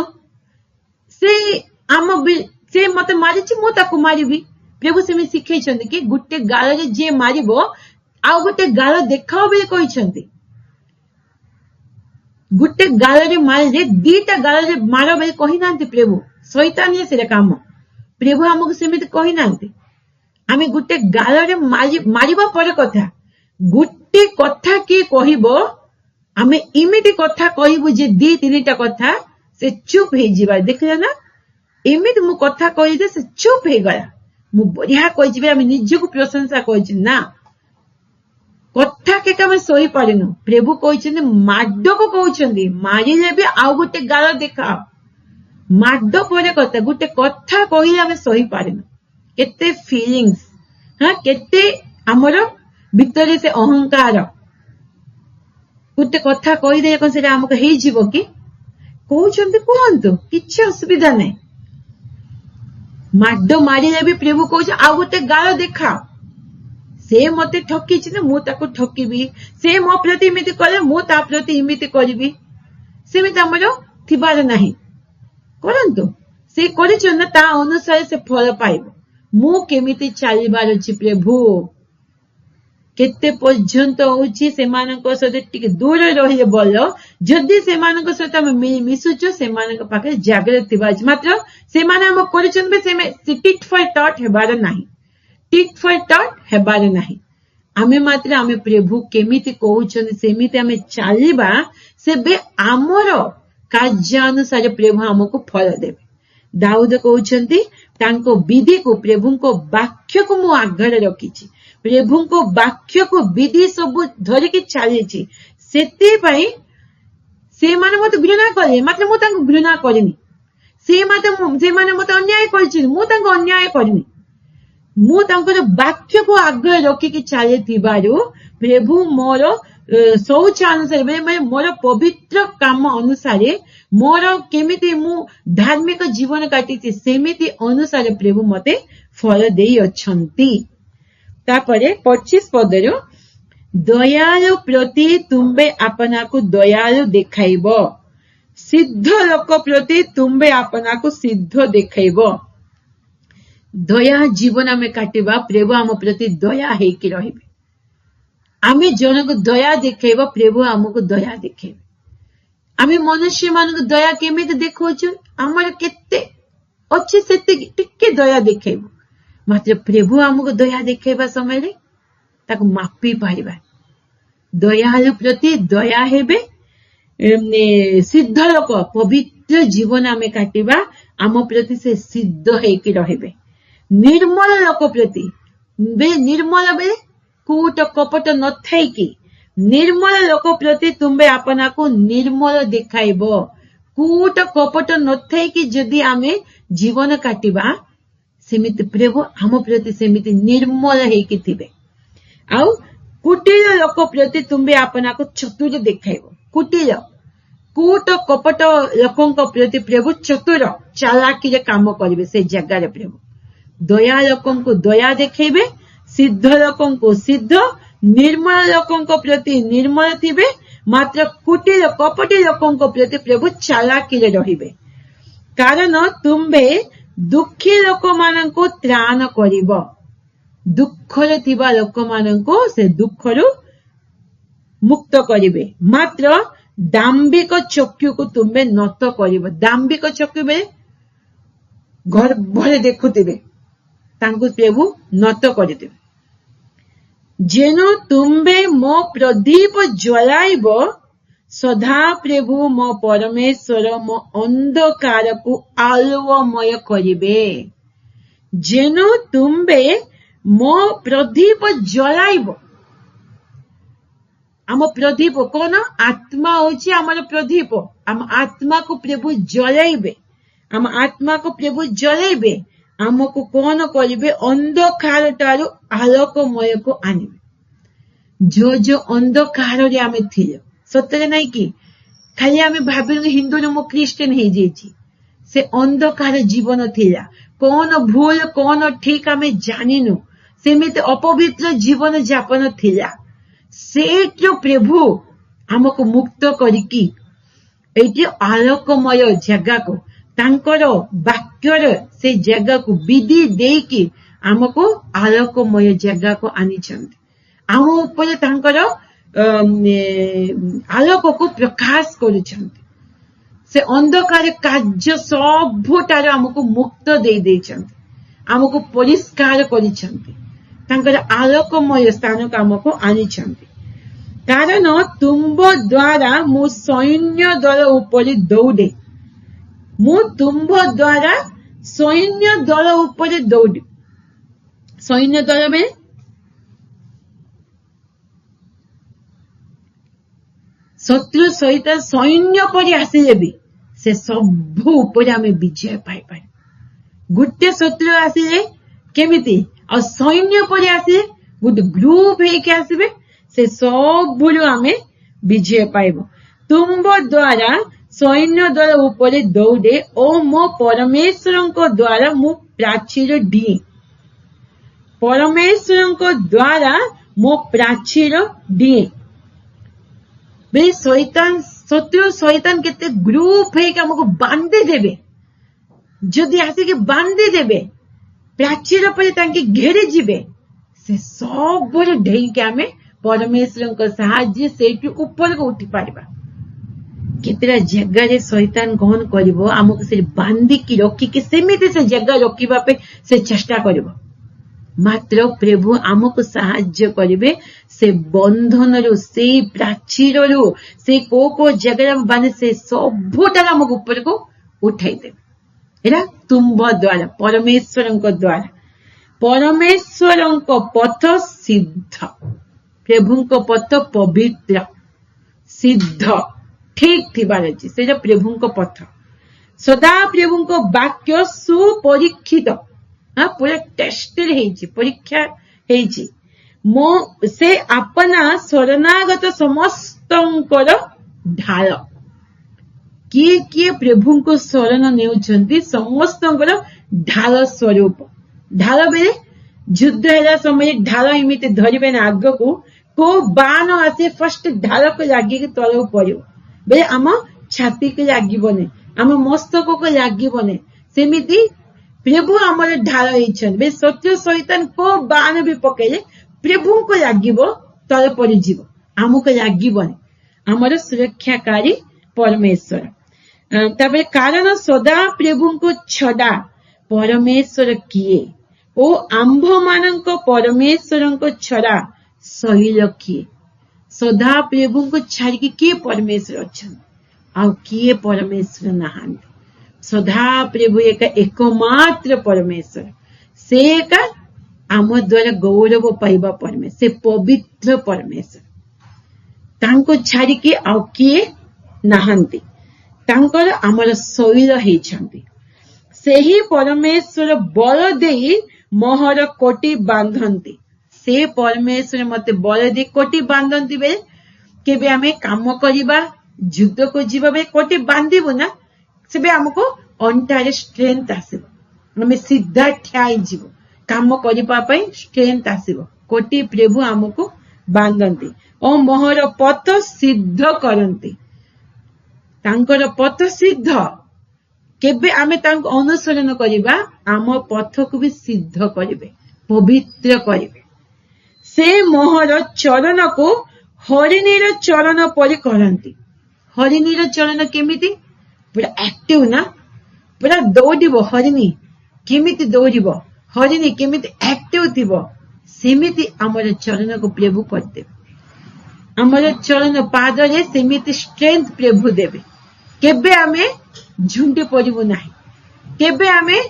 ସେ ମତେ ମାରିଛି, ମୁଁ ତାକୁ ମାରିବି। ପ୍ରଭୁ ସେମିତି ଶିଖେଇଛନ୍ତି କି ଗୋଟେ ଗାଳରେ ଯିଏ ମାରିବ ଆଉ ଗୋଟେ ଗାଳ ଦେଖାଅ ବୋଲି କହିଛନ୍ତି। ଗୋଟେ ଗାଳରେ ମାରିଲେ ଦିଟା ଗାଳରେ ମାର ବୋଲି କହିନାହାନ୍ତି ପ୍ରଭୁ। ଶୈତାନିଆ ସେଟା କାମ। ପ୍ରଭୁ ଆମକୁ ସେମିତି କହିନାହାନ୍ତି। ଆମେ ଗୋଟେ ଗାଳରେ ମାରିବା ପରେ କଥା, ଗୋଟେ କଥା କିଏ କହିବ, ଆମେ ଏମିତି କଥା କହିବୁ ଯେ 2-3ଟା କଥା ସେ ଚୁପ୍ ହେଇଯିବା। ଦେଖିଲେ ନା, ଏମିତି ମୁଁ କଥା କହିଦେ ସେ ଚୁପ୍ ହେଇଗଲା, ମୁଁ ବଢିଆ କହିଛି, ଆମେ ନିଜକୁ ପ୍ରଶଂସା କରିଛି ନା, କଥା କେତେ ଆମେ ସହିପାରିନୁ। ପ୍ରଭୁ କହିଛନ୍ତି, ମାଡକୁ କହୁଛନ୍ତି, ମାରିଲେ ବି ଆଉ ଗୋଟେ ଗାଳ ଦେଖାଅ। ମାଡ ପରେ କଥା, ଗୋଟେ କଥା କହିଲେ ଆମେ ସହିପାରିନୁ। କେତେ ଫିଲିଙ୍ଗସ୍, କେତେ ଆମର ଭିତରେ ସେ ଅହଙ୍କାର। ଗୋଟେ କଥା କହିଦେଲେ କଣ ସେଟା ଆମକୁ ହେଇଯିବ କି? କହୁଛନ୍ତି କୁହନ୍ତୁ, କିଛି ଅସୁବିଧା ନାହିଁ। ମାଡ ମାରିଲେ ବି ପ୍ରଭୁ କହୁଛି ଆଉ ଗୋଟେ ଗାଳ ଦେଖାଅ। ସେ ମତେ ଠକିଛି ନା, ମୁଁ ତାକୁ ଠକିବି। ସେ ମୋ ପ୍ରତି ଏମିତି କଲେ, ମୁଁ ତା ପ୍ରତି ଏମିତି କରିବି। ସେମିତି ଆମର ଥିବାର ନାହିଁ। କରନ୍ତୁ, ସେ କରିଛନ୍ତି ନା, ତା ଅନୁସାରେ ସେ ଫଳ ପାଇବ। ମୁଁ କେମିତି ଚାଲିବାର ଅଛି ପ୍ରଭୁ? କେତେ ପର୍ଯ୍ୟନ୍ତ ହଉଛି ସେମାନଙ୍କ ସହିତ ଟିକେ ଦୂର ରହିଲେ ଭଲ। ଯଦି ସେମାନଙ୍କ ସହିତ ଆମେ ମିଶୁଛୁ, ସେମାନଙ୍କ ପାଖରେ ଜାଗ୍ରତ ଥିବା ଅଛି। ମାତ୍ର ସେମାନେ ଆମ କରିଛନ୍ତି, ସେ ଟିଟ୍ ଫର୍ ଟାଟ୍ ହେବାର ନାହିଁ, ଟିଟ୍ ଫର୍ ଟାଟ୍ ହେବାର ନାହିଁ। ଆମେ ମାତ୍ର ଆମେ ପ୍ରଭୁ କେମିତି କହୁଛନ୍ତି ସେମିତି ଆମେ ଚାଲିବା, ସେବେ ଆମର କାର୍ଯ୍ୟାନୁସାରେ ପ୍ରଭୁ ଆମକୁ ଫଳ ଦେବେ। ଦାଉଦ କହୁଛନ୍ତି, ତାଙ୍କ ବିଧିକୁ, ପ୍ରଭୁଙ୍କ ବାକ୍ୟକୁ ମୁଁ ଆଗରେ ରଖିଛି, ପ୍ରଭୁଙ୍କ ବାକ୍ୟକୁ ବିଧି ସବୁ ଧରିକି ଚାଲିଛି। ସେଥିପାଇଁ ସେମାନେ ମତେ ଘୃଣା କଲେ, ମାତ୍ର ମୁଁ ତାଙ୍କୁ ଘୃଣା କରିନି। ସେମାନେ ମତେ ଅନ୍ୟାୟ କରିଛନ୍ତି, ମୁଁ ତାଙ୍କୁ ଅନ୍ୟାୟ କରିନି। ମୁଁ ତାଙ୍କର ବାକ୍ୟକୁ ଆଗରେ ରଖିକି ଚାଲିଥିବାରୁ ପ୍ରଭୁ ମୋର ଶୌଚାନୁସାରେ, ମୋର ପବିତ୍ର କାମ ଅନୁସାରେ, ମୋର କେମିତି ମୁଁ ଧାର୍ମିକ ଜୀବନ କାଟିଛି ସେମିତି ଅନୁସାରେ ପ୍ରଭୁ ମତେ ଫଳ ଦେଇଅଛନ୍ତି। ତାପରେ 25 ପଦରୁ, ଦୟାଳୁ ପ୍ରତି ତୁମ୍ଭେ ଆପଣାକୁ ଦୟାଳୁ ଦେଖାଇବ, ସିଦ୍ଧ ଲୋକ ପ୍ରତି ତୁମ୍ଭେ ଆପଣାକୁ ସିଦ୍ଧ ଦେଖାଇବ। ଦୟା ଜୀବନ ଆମେ କାଟିବା, ପ୍ରଭୁ ଆମ ପ୍ରତି ଦୟା ହେଇକି ରହିବେ। ଆମେ ଜଣକୁ ଦୟା ଦେଖେଇବା, ପ୍ରଭୁ ଆମକୁ ଦୟା ଦେଖେଇବେ। ଆମେ ମନୁଷ୍ୟ ମାନଙ୍କୁ ଦୟା କେମିତି ଦେଖାଉଛୁ? ଆମର କେତେ ଅଛି ସେତିକି ଟିକେ ଦୟା ଦେଖେଇବୁ। ମାତ୍ର ପ୍ରଭୁ ଆମକୁ ଦୟା ଦେଖେଇବା ସମୟରେ ତାକୁ ମାପି ପାରିବା। ଦୟାଳୁ ପ୍ରତି ଦୟା ହେବେ, ସିଦ୍ଧ ଲୋକ, ପବିତ୍ର ଜୀବନ ଆମେ କାଟିବା, ଆମ ପ୍ରତି ସେ ସିଦ୍ଧ ହେଇକି ରହିବେ। ନିର୍ମଳ ଲୋକ ପ୍ରତି, ନିର୍ମଳ ବେଳେ କୂଟ କପଟ ନଥାଇକି, ନିର୍ମଳ ଲୋକ ପ୍ରତି ତୁମ୍ଭେ ଆପଣାକୁ ନିର୍ମଳ ଦେଖାଇବ। କୂଟ କପଟ ନଥାଇକି ଯଦି ଆମେ ଜୀବନ କାଟିବା, ସେମିତି ପ୍ରଭୁ ଆମ ପ୍ରତି ସେମିତି ନିର୍ମଳ ହେଇକି ଥିବେ। ଆଉ କୁଟିଳ ଲୋକ ପ୍ରତି ତୁମ୍ଭେ ଆପଣାକୁ ଚତୁର ଦେଖାଇବ। କୁଟିଳ, କୂଟ କପଟ ଲୋକଙ୍କ ପ୍ରତି ପ୍ରଭୁ ଚତୁର, ଚାଲାକିରେ କାମ କରିବେ। ସେ ଜାଗାରେ ପ୍ରଭୁ ଦୟା ଲୋକଙ୍କୁ ଦୟା ଦେଖେଇବେ, ସିଦ୍ଧ ଲୋକଙ୍କୁ ସିଦ୍ଧ, ନିର୍ମଳ ଲୋକଙ୍କ ପ୍ରତି ନିର୍ମଳ ଥିବେ, ମାତ୍ର କୁଟିଳ କପଟି ଲୋକଙ୍କ ପ୍ରତି ପ୍ରଭୁ ଚାଲାକିରେ ରହିବେ। କାରଣ ତୁମ୍ଭେ ଦୁଃଖୀ ଲୋକମାନଙ୍କୁ ତ୍ରାଣ କରିବ। ଦୁଃଖରେ ଥିବା ଲୋକମାନଙ୍କୁ ସେ ଦୁଃଖରୁ ମୁକ୍ତ କରିବେ, ମାତ୍ର ଦାମ୍ଭିକ ଚକ୍ଷୁକୁ ତୁମ୍ଭେ ନତ କରିବ। ଦାମ୍ଭିକ ଚକ୍ଷୁ ବେଳେ ଗର୍ଭରେ ଦେଖୁଥିବେ, ତାଙ୍କୁ ପ୍ରଭୁ ନତ କରିଦେବେ। ଯେନୁ ତୁମ୍ଭେ ମୋ ପ୍ରଦୀପ ଜ୍ୱଳାଇବ, ସଦା ପ୍ରଭୁ ମୋ ପରମେଶ୍ୱର ମୋ ଅନ୍ଧକାରକୁ ଆଲୋକମୟ କରିବେ। ଯେନୁ ତୁମ୍ଭେ ମୋ ପ୍ରଦୀପ ଜ୍ୱଳାଇବ। ଆମ ପ୍ରଦୀପ କଣ? ଆତ୍ମା ହଉଛି ଆମର ପ୍ରଦୀପ। ଆମ ଆତ୍ମାକୁ ପ୍ରଭୁ ଜଳାଇବେ। ଆମ ଆତ୍ମାକୁ ପ୍ରଭୁ ଜଳାଇବେ। ଆମକୁ କଣ କରିବେ? ଅନ୍ଧକାର ଠାରୁ ଆଲୋକମୟକୁ ଆଣିବେ। ଯୋଉ ଅନ୍ଧକାରରେ ଆମେ ଥିଲେ, ସତରେ ନାଇଁ କି? ଖାଲି ଆମେ ଭାବିଲୁ ହିନ୍ଦୁରୁ ମୁଁ ଖ୍ରୀଷ୍ଟିଆନ ହେଇଯାଇଛି। ସେ ଅନ୍ଧକାର ଜୀବନ ଥିଲା। କଣ ଭୁଲ କଣ ଠିକ ଆମେ ଜାଣିନୁ। ସେମିତି ଅପବିତ୍ର ଜୀବନ ଯାପନ ଥିଲା। ସେଇଠୁ ପ୍ରଭୁ ଆମକୁ ମୁକ୍ତ କରିକି ଏଇଠି ଆଲୋକମୟ ଜାଗାକୁ, ତାଙ୍କର ବାକ୍ୟର ସେ ଜାଗାକୁ ବିଧି ଦେଇକି ଆମକୁ ଆଲୋକମୟ ଜାଗାକୁ ଆଣିଛନ୍ତି। ଆମ ଉପରେ ତାଙ୍କର ଆଲୋକକୁ ପ୍ରକାଶ କରୁଛନ୍ତି। ସେ ଅନ୍ଧକାର କାର୍ଯ୍ୟ ସବୁଠାରୁ ଆମକୁ ମୁକ୍ତ ଦେଇଛନ୍ତି, ଆମକୁ ପରିଷ୍କାର କରିଛନ୍ତି, ତାଙ୍କର ଆଲୋକମୟ ସ୍ଥାନକୁ ଆମକୁ ଆଣିଛନ୍ତି। କାରଣ ତୁମ୍ଭ ଦ୍ୱାରା ମୁଁ ସୈନ୍ୟ ଦଳ ଉପରେ ଦୌଡ଼େ। ମୁଁ ତୁମ୍ଭ ଦ୍ୱାରା ସୈନ୍ୟ ଦଳ ଉପରେ ଦୌଡ଼େ। ସୈନ୍ୟ ଦଳ ବେଳେ ଶତ୍ରୁ ସହିତ ସୈନ୍ୟ ପରି ଆସିଲେ ବି ସେ ସବୁ ଉପରେ ଆମେ ବିଜୟ ପାଇପାରିବୁ। ଗୋଟେ ଶତ୍ରୁ ଆସିଲେ କେମିତି, ଆଉ ସୈନ୍ୟ ପରି ଆସିଲେ ଗୋଟେ ଗ୍ରୁପ ହେଇକି ଆସିବେ, ସେ ସବୁରୁ ଆମେ ବିଜୟ ପାଇବୁ। ତୁମ୍ଭ ଦ୍ୱାରା ସୈନ୍ୟ ଦଳ ଉପରେ ଦୌଡ଼େ ଓ ମୋ ପରମେଶ୍ୱରଙ୍କ ଦ୍ୱାରା ମୁଁ ପ୍ରାଚୀର ଡିଏ। ପରମେଶ୍ୱରଙ୍କ ଦ୍ୱାରା ମୋ ପ୍ରାଚୀର ଡିଏ। ବେଲେ ଶତ୍ରୁ ଶୈତାନ କେତେ ଗ୍ରୁପ ହେଇକି ଆମକୁ ବାନ୍ଧି ଦେବେ। ଯଦି ଆସିକି ବାନ୍ଧି ଦେବେ, ପ୍ରାଚୀର ପରେ ତାଙ୍କେ ଘେରି ଯିବେ, ସେ ସବୁରୁ ଡେଇଁକି ଆମେ ପରମେଶ୍ୱରଙ୍କ ସାହାଯ୍ୟ ସେଇଠୁ ଉପରକୁ ଉଠି ପାରିବା। କେତେଟା ଜାଗାରେ ଶୈତାନ କଣ କରିବ, ଆମକୁ ସେ ବାନ୍ଧିକି ରଖିକି ସେମିତି ସେ ଜାଗା ରଖିବା ପାଇଁ ସେ ଚେଷ୍ଟା କରିବ। ମାତ୍ର ପ୍ରଭୁ ଆମକୁ ସାହାଯ୍ୟ କରିବେ ସେ ବନ୍ଧନରୁ, ସେଇ ପ୍ରାଚୀରରୁ, ସେ କୋଉ ଜାଗାରେ ବାନ୍ଧି ସେ ସବୁଠାରୁ ଆମକୁ ଉପରକୁ ଉଠାଇଦେବେ। ଏଇଟା ତୁମ୍ଭ ଦ୍ୱାରା, ପରମେଶ୍ୱରଙ୍କ ଦ୍ୱାରା। ପରମେଶ୍ୱରଙ୍କ ପଥ ସିଦ୍ଧ, ପ୍ରଭୁଙ୍କ ପଥ ପବିତ୍ର, ସିଦ୍ଧ, ଠିକ ଥିବାର ଅଛି। ସେଇଟା ପ୍ରଭୁଙ୍କ ପଥ। ସଦା ପ୍ରଭୁଙ୍କ ବାକ୍ୟ ସୁପରୀକ୍ଷିତ, ପୁରା ଟେଷ୍ଟେଡ ହେଇଛି, ପରୀକ୍ଷା ହେଇଛି। ସେ ଆପନା ଶରଣାଗତ ସମସ୍ତଙ୍କର ଢାଳ। କିଏ କିଏ ପ୍ରଭୁଙ୍କୁ ଶରଣ ନେଉଛନ୍ତି, ସମସ୍ତଙ୍କର ଢାଳ ସ୍ୱରୂପ। ଢାଳ ବେଳେ ଯୁଦ୍ଧ ହେଲା ସମୟରେ ଢାଳ ଏମିତି ଧରିବେ ନା ଆଗକୁ, କୋଉ ବାଣ ଆସେ ଫାଷ୍ଟ ଢାଳକୁ ଲାଗିକି ତଳକୁ ପଡିବ। ବେଳେ ଆମ ଛାତିକୁ ଲାଗିବନି, ଆମ ମସ୍ତକକୁ ଲାଗିବନି। ସେମିତି ପ୍ରଭୁ ଆମର ଢାଳ ହେଇଛନ୍ତି। ଶତ୍ରୁ ଶୈତାନ କୋଉ ବାଣ ବି ପକେଇଲେ ପ୍ରଭୁଙ୍କୁ ଲାଗିବ, ତଳ ପଡିଯିବ, ଆମକୁ ଲାଗିବନି। ଆମର ସୁରକ୍ଷାକାରୀ ପରମେଶ୍ୱର। ତାପରେ କାରଣ ସଦା ପ୍ରଭୁଙ୍କୁ ଛଡା ପରମେଶ୍ୱର କିଏ, ଓ ଆମ୍ଭ ମାନଙ୍କ ପରମେଶ୍ୱରଙ୍କ ଛଡା ଶୈଳ କିଏ। ସଦା ପ୍ରଭୁଙ୍କୁ ଛାଡିକି କିଏ ପରମେଶ୍ୱର ଅଛନ୍ତି, ଆଉ କିଏ ପରମେଶ୍ୱର ନାହାନ୍ତି। ସଦା ପ୍ରଭୁ ଏକମାତ୍ର ପରମେଶ୍ୱର। ସେ ଏକା ଆମ ଦ୍ୱାରା ଗୌରବ ପାଇବା ପରମେଶ୍ୱର, ସେ ପବିତ୍ର ପରମେଶ୍ୱର। ତାଙ୍କୁ ଛାଡିକି ଆଉ କିଏ ନାହାନ୍ତି। ତାଙ୍କର ଆମର ଶୈଳ ହେଇଛନ୍ତି। ସେହି ପରମେଶ୍ୱର ବଳ ଦେଇ ମୋହର କୋଟି ବାନ୍ଧନ୍ତି। ସେ ପରମେଶ୍ୱର ମତେ ବଳ ଦେଇ କୋଟି ବାନ୍ଧନ୍ତି। ବେଳେ କେବେ ଆମେ କାମ କରିବା, ଯୁଦ୍ଧକୁ ଯିବା ବେଳେ କୋଟି ବାନ୍ଧିବୁ ନା, ସେବେ ଆମକୁ ଅଣ୍ଟାରେ ଷ୍ଟ୍ରେନ୍ଥ ଆସିବ, आम सीधा ठिया काम करने स्ट्रेंथ आसव कोटि प्रभु आमको बांधती और मोहर पथ सिद्ध करती तांकर पथ सिद्ध केबे आमे तांको अनुसरण करिबा आम पथ को भी सिद्ध करिवे पवित्र करिवे से मोहर चरण को हरिणीर चरण परि करंती हरिणीर चरण केमिति पूरा एक्टिव ना पूरा दौड़िबो हरिणी केमिति दौड़िबो हरिणी केमिति एक्टिव थिबो सेमिति हमर चरण को प्रभु करते हमर चरण पाद रे सेमिति स्ट्रेंथ प्रभु देबे केबे आमे झुंडी पड़िबो नाही केबे आमे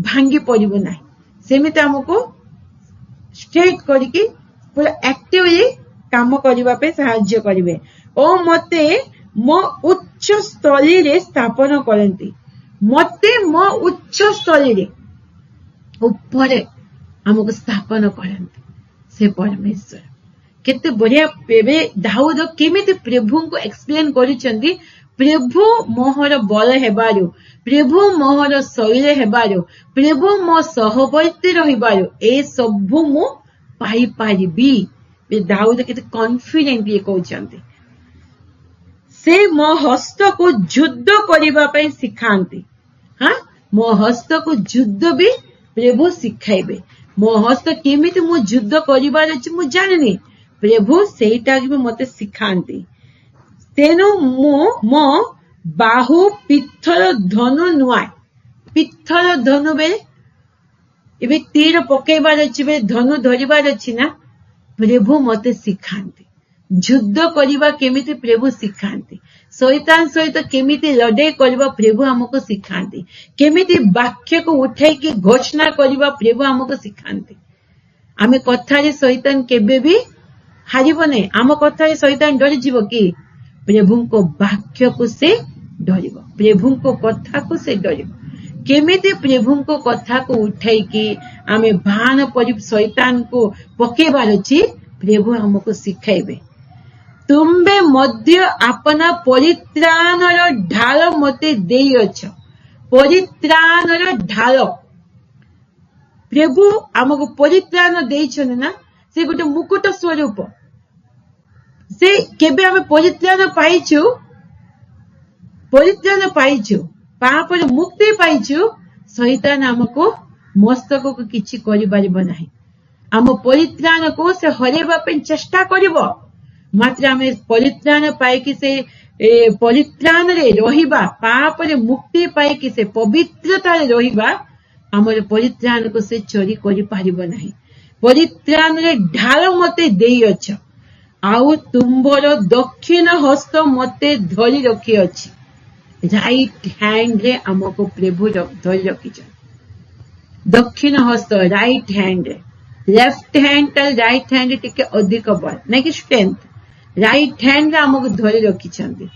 भांगी पड़िबो नाही सेमिति हमको स्ट्रेट करके पूरा एक्टिवली काम करबा पे सहाय्य करिवे ओ मते मो उच्च स्थली रे स्थापन करंती मते मो उच्च स्थली रे ऊपर हमको स्थापन करंती से परमेश्वर केते बढ़िया पेबे दाऊद केमिति प्रभु को एक्सप्लेन करिसंती प्रभु मोहर बल हेबारो प्रभु मोहर शैल हेबारो प्रभु मो सहवर्ती रहिबारो ए सबु मु पाई पारिबी दाऊद केते कॉन्फिडेंटली कहउचंती से मो हस्त को युद्ध करिबा पई सिखांती हां मो हस्त को युद्ध भी प्रभु सिखाइबे मो हस्त केमिति मु युद्ध करिबार अछि मु जाननी प्रभु सेटा भी मते सिखांती तेनु मो बाहु पित्थर धनु नुआय पित्थर धनु बे एबे तीर पकेबार अछि बे धनु धरिबार अछि ना प्रभु मते सिखांती युद्ध करिबा केमिति प्रभु सिखांती शैतान सहित केमिति लड़ाई करिबा प्रभु हमको सिखांती केमिति वाक्य को उठाई के घोषणा करिबा प्रभु हमको सिखांती आमे कथारे शैतान केबे भी हारिबो नै आम कथारे शैतान डरि जीवो कि प्रभु को वाक्य को से डरिबो प्रभु को कथा को से डरिबो केमिति प्रभु को कथा को उठाई के आमे भान परि शैतान को पकेबार अछि प्रभु हमको सिखाइबे तुम्बे मध्य अपना परित्राणर ढाल मते देई अछ परित्राणर ढाल प्रभु हमको परित्राण देइछन ना से गोटे मुकुट स्वरूप से केबे हमें परित्राण पाइछु पाप मुक्ति पाइछु शैतान हमको मस्तक को किछि करि परिबो नाही हम परित्राण को से हरेबा पे चेष्टा करिवो मात्र हमें परित्राण पाई कि से परित्राण रे रहिबा पाप रे मुक्ति पाई कि से पवित्रता रे रहिबा हमर परित्राण को से चोरी करि परिबो नाही परित्राण रे ढाल मते देई अछ आउ तुम्बर दक्षिण हस्त मते धरि रखी अछि राइट हैंड रे हमको प्रभु धरि रखी छ दक्षिण हस्त राइट हैंड रे लेफ्ट हैंड ता राइट हैंड टिके अधिक बल नै कि स्ट्रेंथ राइट हैंड रे हमको धरि रखी छंती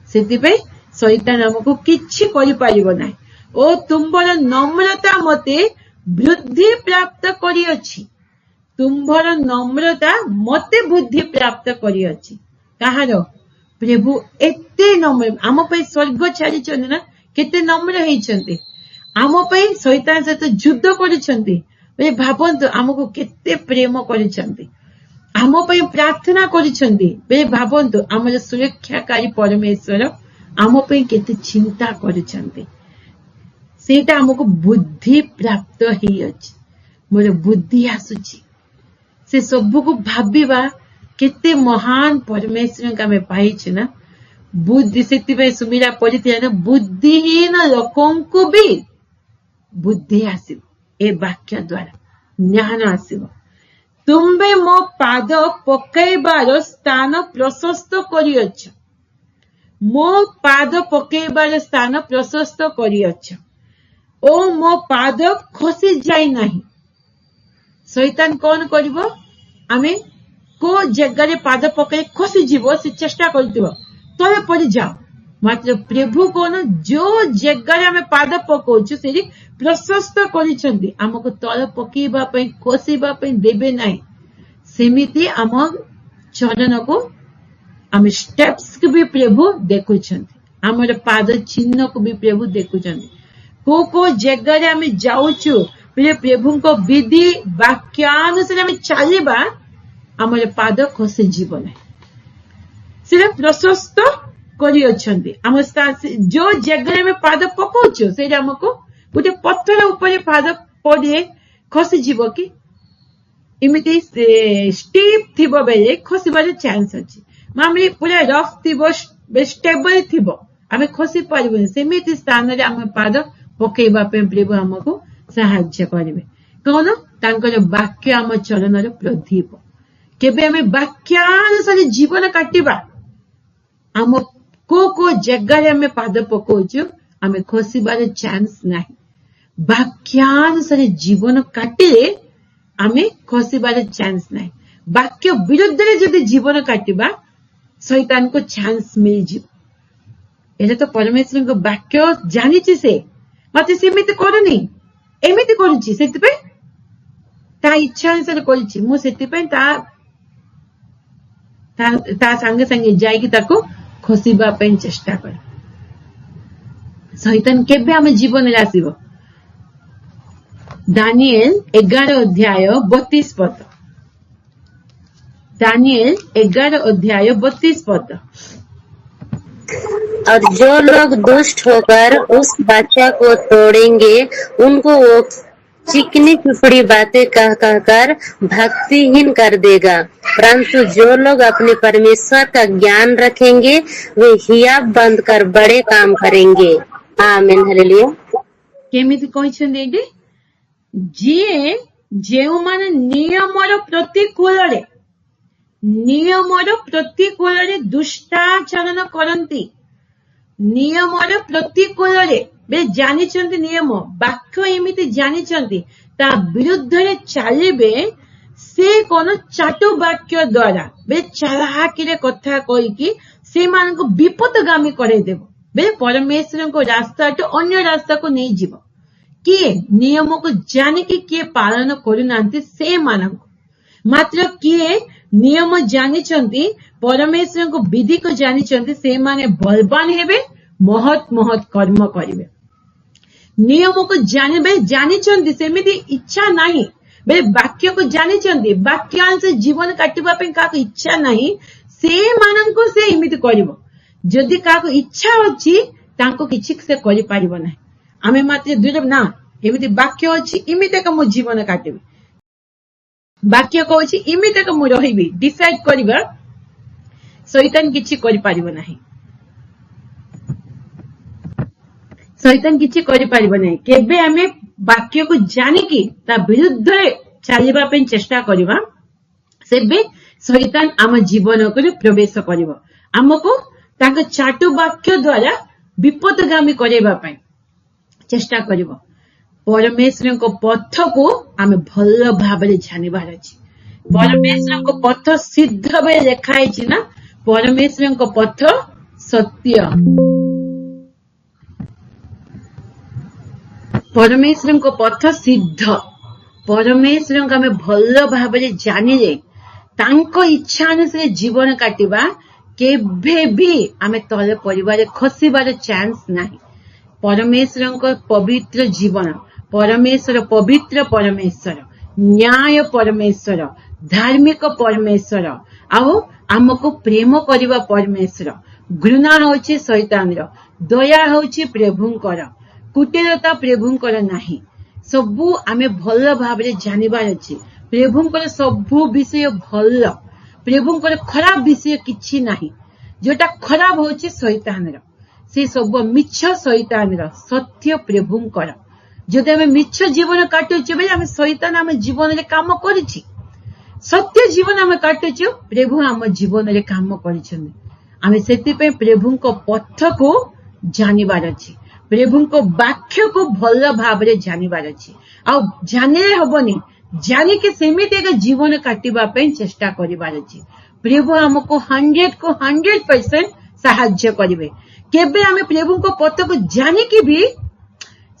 सेति पे शैतान हमको किछि करि पारिबो नै ओ तुम्बर नम्रता मते वृद्धि प्राप्त करी अछि तुम्भर नम्रता मते बुद्धि प्राप्त करी अछि कहारो प्रभु एते नम्र आम पे स्वर्ग छाड़ी छन ना केते नम्र हेइ छंती आम पे शैतान सहित युद्ध करि छंती बे भाबंतु हमको केते प्रेम करि छंती आम पे प्रार्थना करि छंती बे भाबंतु हमर सुरक्षाकारी परमेश्वर आम पे केते चिंता करि छंती सेटा हमको बुद्धि प्राप्त हेइ अछि मोर बुद्धि आसुची से सबु को भाबिबा केते महान परमेश्वर का में पाइछ ना बुद्धि सेति पे सुमिरा पढ़िते ना बुद्धिहीन लोकों को भी बुद्धि आसीबो ए वाक्य द्वारा ज्ञान आसीबो तुम्बे मो पाद पकेइबार स्थान प्रशस्त करियछ मो पाद पकेइबार स्थान प्रशस्त करियछ ओ मो पाद खसी जाय नाही शैतान कौन करिवो आमे को जगह पाद पकड़े खसी जीवो से चेष्टा करथिबो तले पड़ी जाओ मात्र प्रभु कोन जो जगह आमे पाद पकोछु सेरी प्रशस्त करिसंती हमको तले पकीबा पई खसीबा पई देबे नाही सेमिति हम चरण को हम स्टेप्स को भी प्रभु देखुछंती हमर पाद चिन्ह को भी प्रभु देखुछंती को जगह आम जाऊचु प्रभु को विधि वाक्यानुसार आम चलवा आमर पाद खसी जीव ना से प्रशस्त कर जो जगह आम पाद पकाउछु से आमको गोटे पत्थर उपर पाद पड़े खसी जीव कि इमिति स्टीप थिबो बेले खसिबार चांस अछि मामले पूरा रफ थिबो स्टेबल थिबो आमे खसी पारिबो सेमिति स्थान रे आमे पाद पकेइबा पे प्रभु हमको सहाय्य करिवे कोन तांकर वाक्य आम चलन रे प्रदीप केबे आमे वाक्यानुसार जीवन काटिबा आम को जगह रे आमे पाद पकोछु आमे खसिबार चांस नाही वाक्यानुसार जीवन काटिले आमे खसिबार चांस नाही वाक्य विरुद्ध रे जदि जीवन काटिबा शैतान को चांस मिल जीव एटा तो परमेश्वर को वाक्य जानिछि से मते सेमिति करनी एमिति करूछि सेति पे ता इच्छा अनुसार करूछि मु सेति पे ता संगे संगे जाई कि ताको खसिबा पे चेष्टा कर शैतान केबे हम जीवन रे आसीबो दानिएल 11 अध्याय 32 पद दानिएल 11 अध्याय 32 पद और जो लोग दुष्ट होकर उस वाचा को तोड़ेंगे उनको वो चिकनी चुपड़ी बातें कह कहकर भक्तिहीन कर देगा परंतु जो लोग अपने परमेश्वर का ज्ञान रखेंगे वे हियाब बंद कर बड़े काम करेंगे आमीन हालेलुया केमिति कहिछन एडी जी जेउ माने नियमर प्रतिकूल रे दुष्टाचरण करंती नियमर प्रतिकूल रे बे जानिचंती नियम वाक्य एमिति जानिचंती ता विरुद्ध रे चलिबे से कोन चाटु वाक्य द्वारा बे चालाकी रे कथा कहि कि से मान को विपदगामी करे देबो बे परमेश्वर को रास्ता तो अन्य रास्ता को नहीं जीव किए नियम को जाने कि किए पालन करूनांती से मानक मात्र किए नियम जानिचंती परमेश्वर को विधि को जानिचंती से माने बलवान हेबे महत महत कर्म करिवे नियम को जानबे जानिचंती सेमिति इच्छा नाही बे वाक्य को जानिचंती वाक्यांश जीवन काटिबा पे का इच्छा नाही से मानन को से इमिति करिवो जदि का इच्छा अछि तांको किछि से करि पारिबो नाही आमे मात्र दुर्लभ ना एमिति वाक्य अछि इमिति का मो जीवन काटिबे वाक्य को अछि इमिति का मो रहिबी डिसाइड करिबा शैतान किछि करि पारिबो नाही शैतान किछि करि पारिबो नाही केबे आमे वाक्य को जानि कि ता विरुद्ध चलिबा पे चेष्टा करिबा सेबे शैतान आम जीवन को प्रवेश करिवो हमको ताके चाटु वाक्य द्वारा विपदगामी करेबा पई चेष्टा करिवो परमेश्वर को पथ को आमे भल भाबरे जानिबार अछि परमेश्वर को पथ सिद्ध बे लिखाइ छि ना परमेश्वर को पथ सत्य परमेश्वर को पथ सिद्ध परमेश्वर को आमे भल भाबरे जानिले तांको इच्छा अनुसार जीवन काटिबा केभे भी आमे तले परिवार खसिबार चांस नाही परमेश्वर को पवित्र जीवन परमेश्वर पवित्र परमेश्वर न्याय परमेश्वर धार्मिक परमेश्वर आउ आमको प्रेम करिबा परमेश्वर घृणा होछि शैतान रो दया होछि प्रभुंकर कुटिलता प्रभुंकर नाही सबु आमे भल भाबरे जानिबार अछि प्रभुंकर सबु विषय भल प्रभुंकर खराब विषय किछि नाही जोटा खराब होछि शैतान रो से सब मिछ शैतान रो सत्य प्रभुंकर जदि आमे मिछ जीवन काटुछु बेले आमे शैतान आमे जीवन रे काम करिछि सत्य जीवन आमे काटुछु प्रभु आम जीवन रे काम करिछन आमे सेति पे प्रभु को पथ को जानिबार अछि प्रभु को वाक्य को भल भाव रे जानिबार अछि आ जाने हबनी जानि के सेमिति एक जीवन काटिबा पे चेष्टा करिबार अछि प्रभु हमको 100 को 100% सहाय्य करिवे केबे आमे प्रभु को पथ को जानि कि भी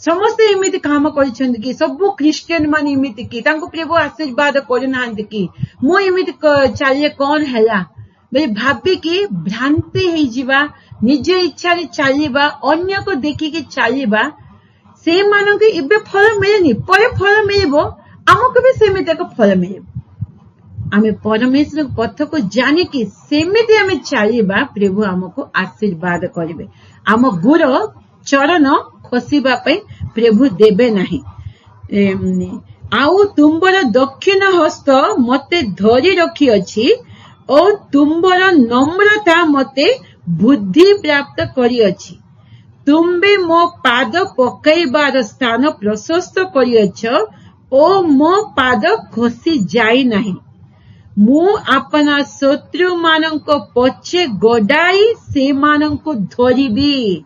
समस्त एमिति काम करिछन कि सब क्रिश्चियन मान एमिति कि तांको प्रभु आशीर्वाद करनांत कि मो एमिति चालिए कोन हैला बे भाबी कि भ्रांति हे जीवा निज इच्छा रे चालिबा अन्य को देखि कि चालिबा से मानक इबे फल मिलेनी पर फल मिलिबो आमको भी सेमिति एक फल मिलिबो आमे परमेश्वर पथ को जाने कि सेमिति आमे चलिबा प्रभु हमको आशीर्वाद करिवे आम गुर चरण खसिबा पई प्रभु देबे नाही आउ तुंबर दक्षिण हस्त मते धरी रखी अछि और तुंबर नम्रता मते बुद्धि प्राप्त करी अछि तुम्बे मो पाद पकईबार स्थान प्रशस्त करियछ ओ मो पाद खसी जाई नाही मु अपना शत्रु मानंको पछे गोडाई से मानंको धरिबी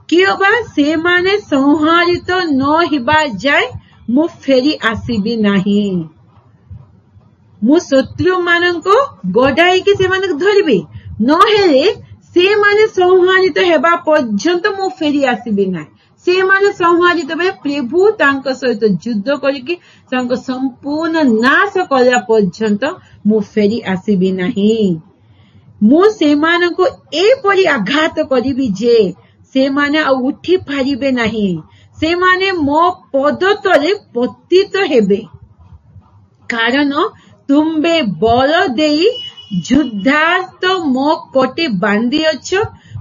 कियोबा से माने संहारित न हिबा जाय मु फेरी आसीबी नाही मु शत्रु मानंको गोडाई के से मानक धरिबी न हेले से माने संहारित हेबा पर्यंत मु फेरी आसीबी नाही से माने संहारित बे प्रभु तांक सहित युद्ध करिकि तांक संपूर्ण नाश कला पर्यंत मु फेरी आसीबी नाही मु से मानको एपरि आघात करिबि जे से माने उठी पारिबे नाही से माने मो पद तले पतित हेबे कारण तुम्बे बल देई युद्धार्थ मो कोटे बांधी अछ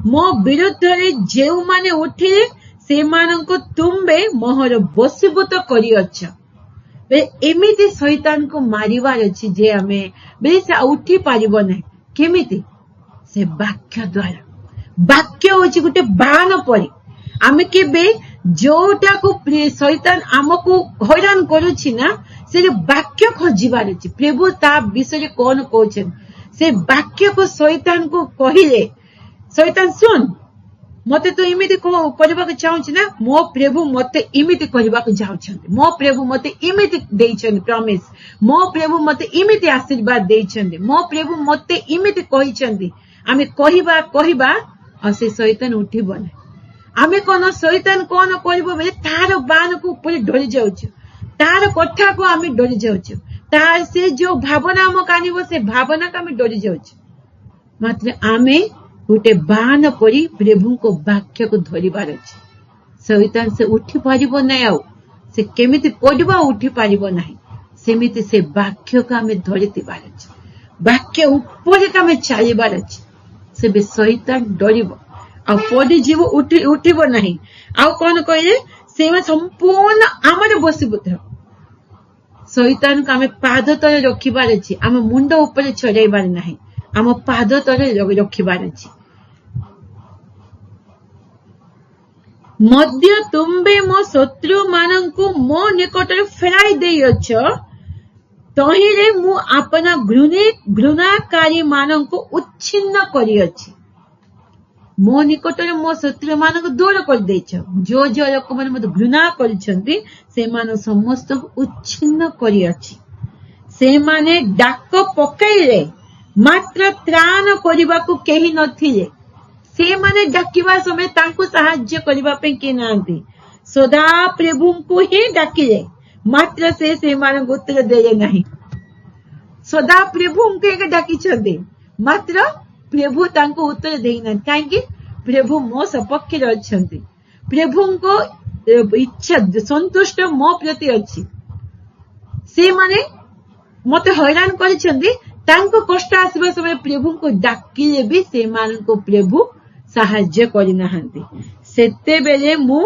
मो विरुद्ध रे जेउ माने उठिले से माननको तुम्बे मोहर बसीभूत करी अछ बे एमिति शैतान को मारिवार अछि जे हमें बे से उठी पारिबो नै केमिति से वाक्य द्वारा वाक्य होछि गुटे बाण परी आमे केबे जोटा को शैतान हमको हैरान करूछि ना से वाक्य खोजिबार अछि प्रभु ता विषय कोन कहछन से वाक्य को शैतान को कहिले शैतान सुन मते तो इमिति करबा को चाहूछि ना मो प्रभु मते इमिति करबा को चाहछन्ते मो प्रभु मते इमिति देइछन प्रॉमिस मो प्रभु मते इमिति आशीर्वाद देइछन्ते मो प्रभु मते इमिति कहिछन्ते आमे कहिबा आ से शैतान उठिबो नै आमे कोन शैतान कोन करबो बे तार बाण को ऊपर डोली जाउछु तार कथा को आमे डोली जाउछु तार से जो भावना हम कानिबो से भावना का आमे डोली जाउछु मात्र आमे गोटे बाण परी प्रभु को वाक्य को धरिबार अछि शैतान से उठी पारिबो नै आउ से केमिति पडिबो उठी पारिबो नै सेमिति से वाक्य का आमे धरितिबार अछि वाक्य ऊपर का आमे चलिबार अछि से बे शैतान डरिबो आ पडी जीव उठिबो नै आउ कोन कहले से संपूर्ण हमर बसीभूत शैतान को आमे पाद तले रखिबार अछि आम मुंड ऊपर चढ़ाइबार नै आम पाद तले रखिबार अछि मध्य तुम्बे मो शत्रु मानंकु मो निकट फेराई देई अछ तहिरे मु अपना घृणाकारी मानंकु उच्छिन्न करी अछि मो निकट मो शत्रु मानक दूर कर देछ जो लोक माने मते घृणा करिसंती से मान समस्त उच्छिन्न करी अछि से माने डाक पकाइले मात्र त्राण करबा को केही नथिले से माने डाकिबा समय तांको सहाय्य करबा पे के नांती सदा प्रभु को ही डाकिले मात्र से माने उत्तर देले नहीं सदा प्रभु के डाकी छदे मात्र प्रभु तांको उत्तर देई न काहे कि प्रभु मो सपक्ष रहछंती प्रभु को इच्छा संतुष्ट मो प्रति अछि से माने मते हैरान करिसंती तांको कष्ट आसीबा समय प्रभु को डाकिले भी से मान को प्रभु सहाय्य करि नाहंती सेते बेले मु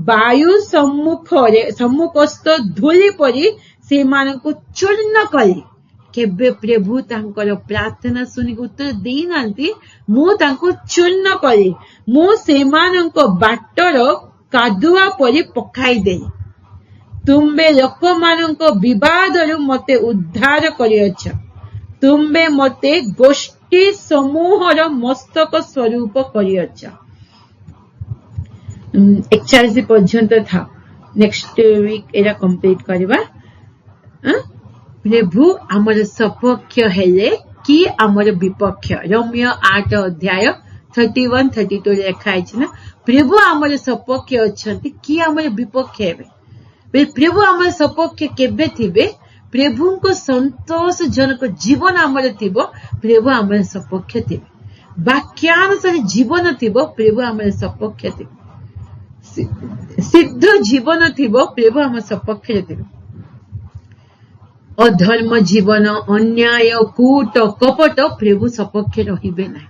वायु सम्मुखस्थ धूली परी से मान को चूर्ण करी केबे प्रभु तांकर प्रार्थना सुनि उत्तर देई नांती मु तांको चूर्ण करी मु से मान को बाटर कादुआ परी पकाई दे तुम्बे लोक मान को विवाद मते उद्धार करियछ तुम्बे मते गोष्ठी समूहर मस्तक स्वरूप करियछ 41 पर्यंत था नेक्स्ट वीक एरा कंप्लीट करबा प्रभु आमर सपक्ष हेले कि आमर विपक्ष रोमियो 8 अध्याय 31-32 लिखा है ना प्रभु आमर सपक्ष अछंती कि आमर विपक्ष हेबे प्रभु आमर सपक्ष केबे थिबे प्रभु को संतोष जनक जीवन आमर थिबो प्रभु आमर सपक्ष थिबे वाक्यानुसार जीवन थिबो प्रभु आमर सपक्ष थिबे ସିଦ୍ଧ ଜୀବନ ଥିବ ପ୍ରଭୁ ଆମ ସପକ୍ଷରେ ଥିବେ। ଅଧର୍ମ ଜୀବନ, ଅନ୍ୟାୟ, କୂଟ, କପଟ ପ୍ରଭୁ ସପକ୍ଷରେ ରହିବେ ନାହିଁ।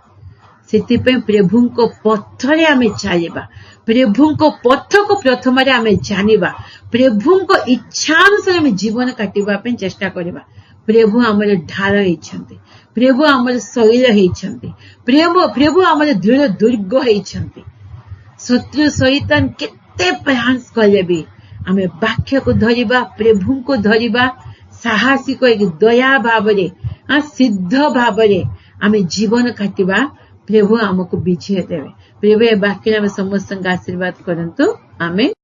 ସେଥିପାଇଁ ପ୍ରଭୁଙ୍କ ପଥରେ ଆମେ ଚାଲିବା, ପ୍ରଭୁଙ୍କ ପଥକୁ ପ୍ରଥମରେ ଆମେ ଜାଣିବା, ପ୍ରଭୁଙ୍କ ଇଚ୍ଛା ଅନୁସାରେ ଆମେ ଜୀବନ କାଟିବା ପାଇଁ ଚେଷ୍ଟା କରିବା। ପ୍ରଭୁ ଆମର ଢାଳ ହେଇଛନ୍ତି, ପ୍ରଭୁ ଆମର ଶୈଳ ହେଇଛନ୍ତି, ପ୍ରଭୁ ଆମର ଦୃଢ ଦୁର୍ଗ ହେଇଛନ୍ତି। ଶତ୍ରୁ ଶୈତାନ କେତେ ପ୍ରୟାସ କଲେ ବି ଆମେ ବାକ୍ୟକୁ ଧରିବା, ପ୍ରଭୁଙ୍କୁ ଧରିବା, ସାହସୀ କରିକି ଦୟା ଭାବରେ, ସିଦ୍ଧ ଭାବରେ ଆମେ ଜୀବନ କାଟିବା। ପ୍ରଭୁ ଆମକୁ ବିଜୟ ଦେବେ। ପ୍ରଭୁ ଏ ବାକ୍ୟରେ ଆମେ ସମସ୍ତଙ୍କୁ ଆଶୀର୍ବାଦ କରନ୍ତୁ। ଆମେନ୍।